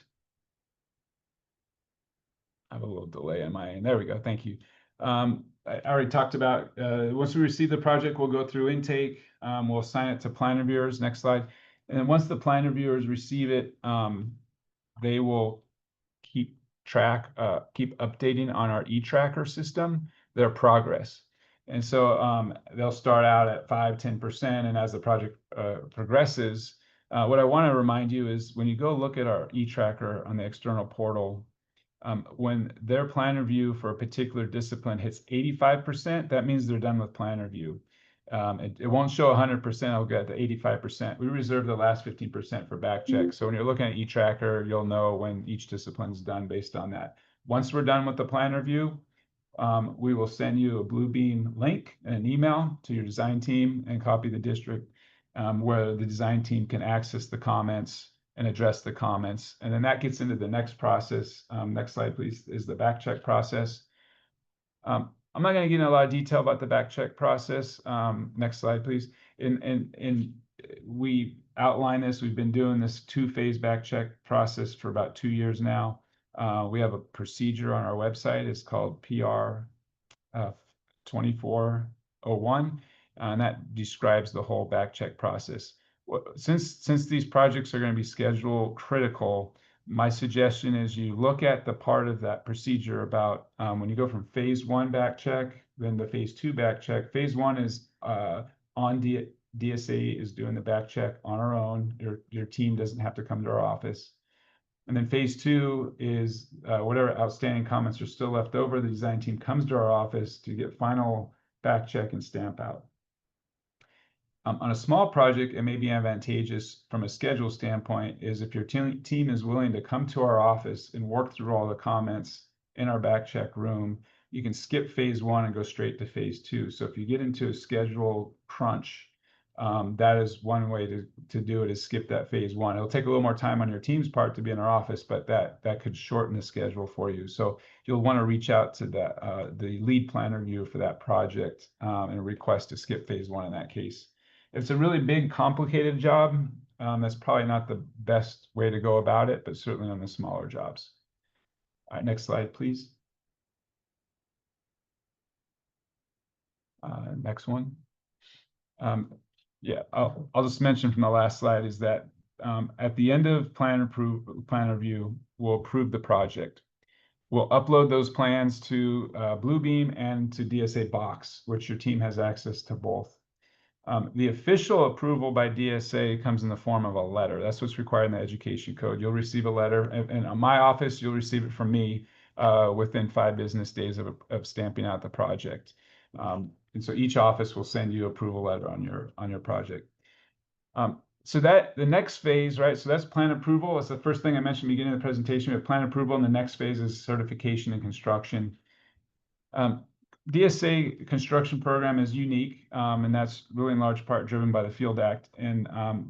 I have a little delay on my end. There we go. Thank you. I already talked about once we receive the project, we'll go through intake. We'll assign it to plan reviewers. Next slide. And then once the plan reviewers receive it, they will keep updating on our e-tracker system their progress. And so they'll start out at 5–10%, and as the project progresses, what I want to remind you is when you go look at our e-tracker on the external portal, when their plan review for a particular discipline hits 85%, that means they're done with plan review. It won't show 100%, it'll get to 85%. We reserve the last 15% for back check. So when you're looking at e-tracker, you'll know when each discipline is done based on that. Once we're done with the plan review, we will send you a Bluebeam link and an email to your design team and copy the district where the design team can access the comments and address the comments. And then that gets into the next process. Next slide, please, is the back check process. I'm not going to get into a lot of detail about the back check process. Next slide, please. And we outline this. We've been doing this 2-phase back check process for about 2 years now. We have a procedure on our website. It's called PR 2401, and that describes the whole back check process. Since these projects are going to be schedule critical, my suggestion is you look at the part of that procedure about when you go from phase 1 back check, then the phase 2 back check. Phase 1 is DSA is doing the back check on our own. Your team doesn't have to come to our office. And then phase 2 is whatever outstanding comments are still left over, the design team comes to our office to get final back check and stamp out. On a small project, it may be advantageous from a schedule standpoint is if your team is willing to come to our office and work through all the comments in our back check room, you can skip phase 1 and go straight to phase 2. So if you get into a schedule crunch, that is one way to do it, is skip that phase one. It'll take a little more time on your team's part to be in our office, but that could shorten the schedule for you. So you'll want to reach out to the lead planner review for that project and request to skip phase one in that case. If it's a really big, complicated job, that's probably not the best way to go about it, but certainly on the smaller jobs. All right, next slide, please. Next one. Yeah, I'll just mention from the last slide is that at the end of plan review, we'll approve the project. We'll upload those plans to Bluebeam and to DSA Box, which your team has access to both. The official approval by DSA comes in the form of a letter. That's what's required in the education code. You'll receive a letter, and in my office, you'll receive it from me within 5 business days of stamping out the project. And so each office will send you approval letter on your project. So that the next phase, right? So that's plan approval. That's the first thing I mentioned at the beginning of the presentation. We have plan approval, and the next phase is certification and construction. DSA construction program is unique, and that's really in large part driven by the Field Act. And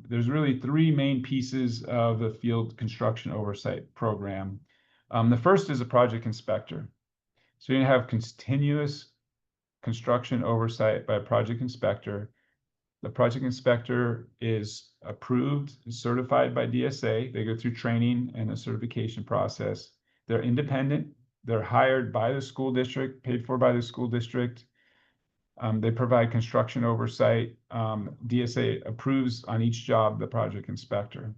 there's really 3 main pieces of the field construction oversight program. The first is a project inspector. So you're gonna have continuous construction oversight by a project inspector. The project inspector is approved, certified by DSA. They go through training and a certification process. They're independent. They're hired by the school district, paid for by the school district. They provide construction oversight. DSA approves on each job the project inspector.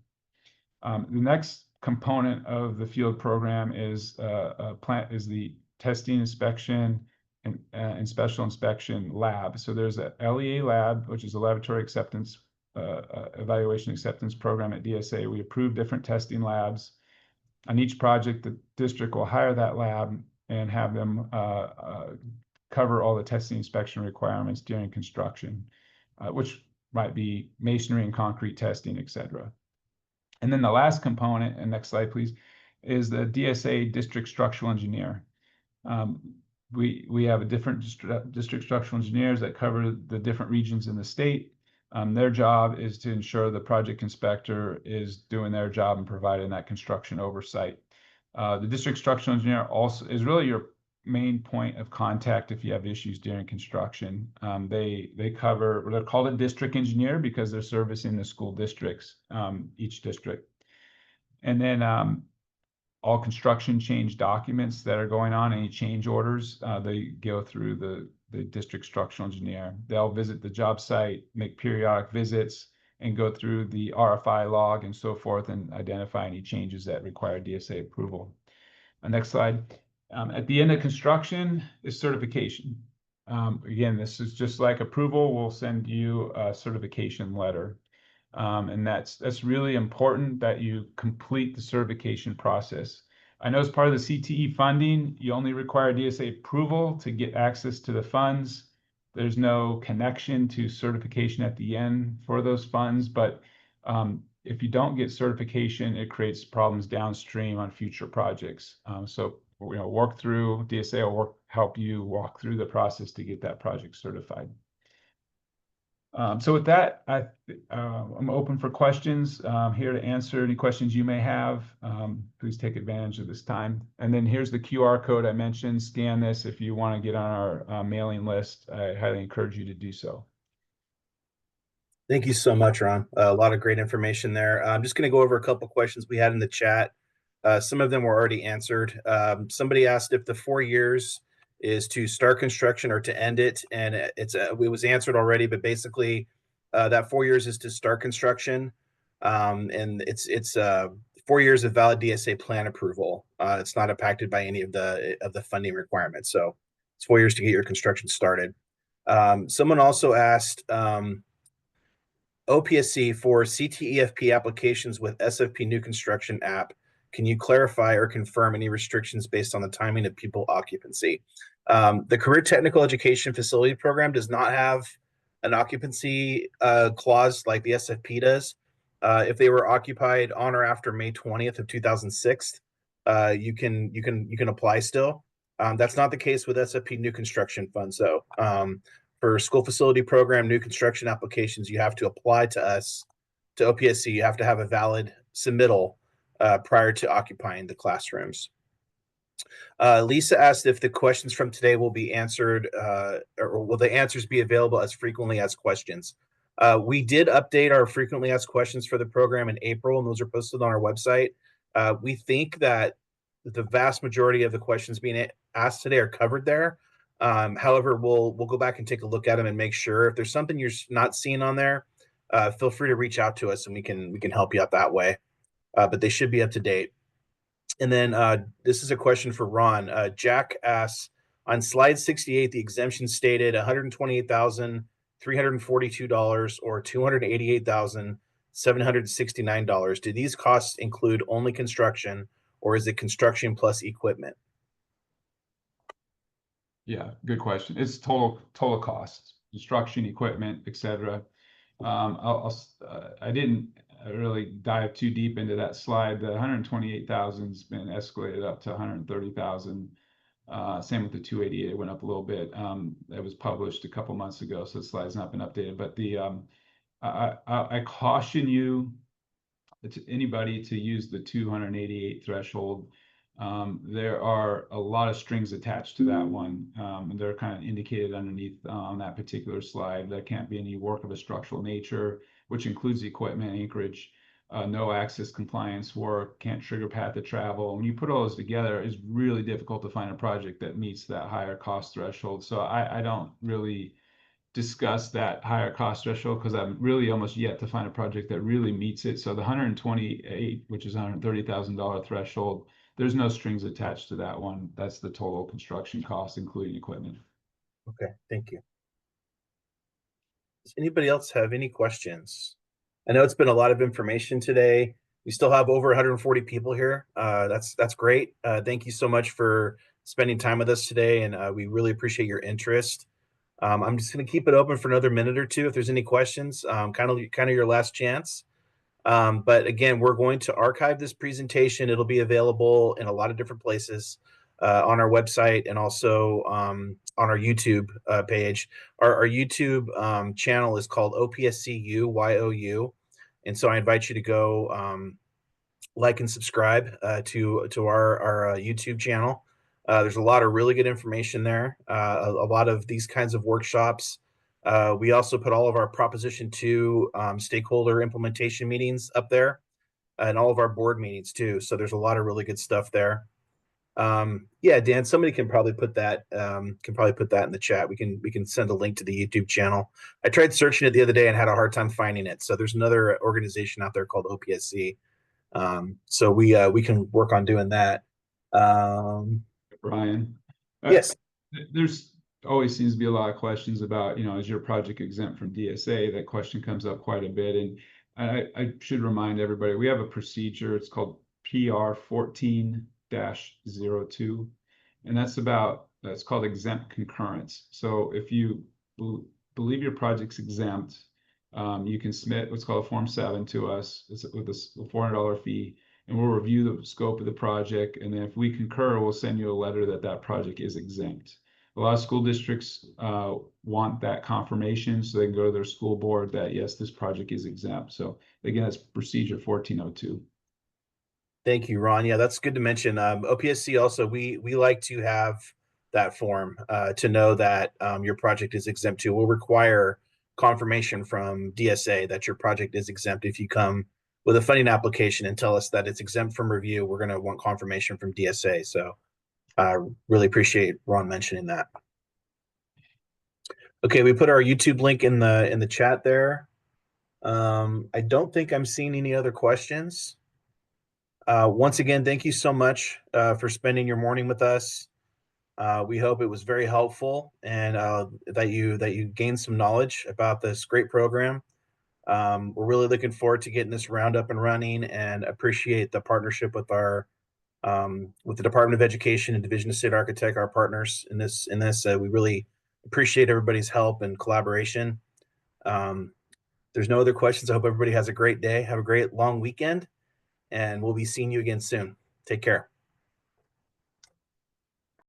The next component of the field program is the testing, inspection, and special inspection lab. So there's a LEA lab, which is a laboratory acceptance evaluation acceptance program at DSA. We approve different testing labs. On each project, the district will hire that lab and have them cover all the testing inspection requirements during construction, which might be masonry and concrete testing, et cetera. And then the last component, and next slide, please, is the DSA district structural engineer. We have a different district structural engineers that cover the different regions in the state. Their job is to ensure the project inspector is doing their job and providing that construction oversight. The district structural engineer also is really your main point of contact if you have issues during construction. They cover, they're called a district engineer because they're servicing the school districts, each district. And then all construction change documents that are going on, any change orders, they go through the district structural engineer. They'll visit the job site, make periodic visits, and go through the RFI log and so forth and identify any changes that require DSA approval. Next slide. At the end of construction is certification. Again, this is just like approval. We'll send you a certification letter. And that's really important that you complete the certification process. I know as part of the CTE funding, you only require DSA approval to get access to the funds. There's no connection to certification at the end for those funds, but if you don't get certification, it creates problems downstream on future projects. So work through, DSA will help you walk through the process to get that project certified. So with that, I'm open for questions. Here to answer any questions you may have. Please take advantage of this time. And then here's the QR code I mentioned. Scan this if you want to get on our mailing list. I highly encourage you to do so. Thank you so much, Ron. A lot of great information there. I'm just going to go over a couple questions we had in the chat. Some of them were already answered. Somebody asked if the 4 years is to start construction or to end it, and it was answered already, but basically that 4 years is to start construction, and it's 4 years of valid DSA plan approval. It's not impacted by any of the funding requirements, so it's 4 years to get your construction started. Someone also asked OPSC for CTEFP applications with SFP new construction app. Can you clarify or confirm any restrictions based on the timing of pupil occupancy? The Career Technical Education Facility Program does not have an occupancy clause like the SFP does. If they were occupied on or after May 20th of 2006, you can apply still. That's not the case with SFP new construction funds, though. For for school facility program, new construction applications, you have to apply to us, to OPSC. You have to have a valid submittal prior to occupying the classrooms. Lisa asked if the questions from today will be answered, or will the answers be available as frequently asked questions? We did update our frequently asked questions for the program in April, and those are posted on our website. We think that the vast majority of the questions being asked today are covered there. However, we'll go back and take a look at them and make sure if there's something you're not seeing on there, feel free to reach out to us and we can help you out that way. But they should be up to date. And then this is a question for Ron. Jack asks, on slide 68, the exemption stated $128,342 or $288,769. Do these costs include only construction, or is it construction plus equipment? Yeah, good question. It's total costs, construction, equipment, etc. I didn't really dive too deep into that slide. The 128,000 has been escalated up to 130,000. Same with the 288, it went up a little bit. That was published a couple months ago, so the slide's not been updated. But the I caution you, anybody, to use the 288 threshold. There are a lot of strings attached to that one. And they're kind of indicated underneath on that particular slide. There can't be any work of a structural nature, which includes equipment, anchorage, no access compliance work, can't trigger path of travel. When you put all those together, it's really difficult to find a project that meets that higher cost threshold. So I don't really discuss that higher cost threshold because I'm really almost yet to find a project that really meets it. So the 128, which is $130,000 threshold, there's no strings attached to that one. That's the total construction cost, including equipment. Okay, thank you. Does anybody else have any questions? I know it's been a lot of information today. We still have over 140 people here. That's great. Thank you so much for spending time with us today, and we really appreciate your interest. I'm just going to keep it open for another minute or two if there's any questions. Kind of your last chance. But again, we're going to archive this presentation. It'll be available in a lot of different places on our website and also on our YouTube page. Our YouTube channel is called OPSC YOU. And so I invite you to go like and subscribe to our YouTube channel. There's a lot of really good information there, a lot of these kinds of workshops. We also put all of our Proposition 2 stakeholder implementation meetings up there and all of our board meetings too. So there's a lot of really good stuff there. Yeah, Dan, somebody can probably put that in the chat. We can send a link to the YouTube channel. I tried searching it the other day and had a hard time finding it. So there's another organization out there called OPSC. So we can work on doing that. Brian. Yes. There's always seems to be a lot of questions about, is your project exempt from DSA? That question comes up quite a bit. And I should remind everybody, we have a procedure. It's called PR 14-02. And that's called exempt concurrence. So if you believe your project's exempt, you can submit what's called a Form 7 to us. It's with a $400 fee. And we'll review the scope of the project. And then if we concur, we'll send you a letter that project is exempt. A lot of school districts want that confirmation so they can go to their school board that, yes, this project is exempt. So again, that's procedure 1402. Thank you, Ron. Yeah, that's good to mention. OPSC also, we like to have that form to know that your project is exempt too. We'll require confirmation from DSA that your project is exempt. If you come with a funding application and tell us that it's exempt from review, we're going to want confirmation from DSA. So really appreciate Ron mentioning that. Okay, we put our YouTube link in the chat there. I don't think I'm seeing any other questions. Once again, thank you so much for spending your morning with us. We hope it was very helpful and that you gained some knowledge about this great program. We're really looking forward to getting this round up and running and appreciate the partnership with with the Department of Education and Division of State Architect, our partners in this. We really appreciate everybody's help and collaboration. There's no other questions. I hope everybody has a great day. Have a great long weekend, and we'll be seeing you again soon. Take care.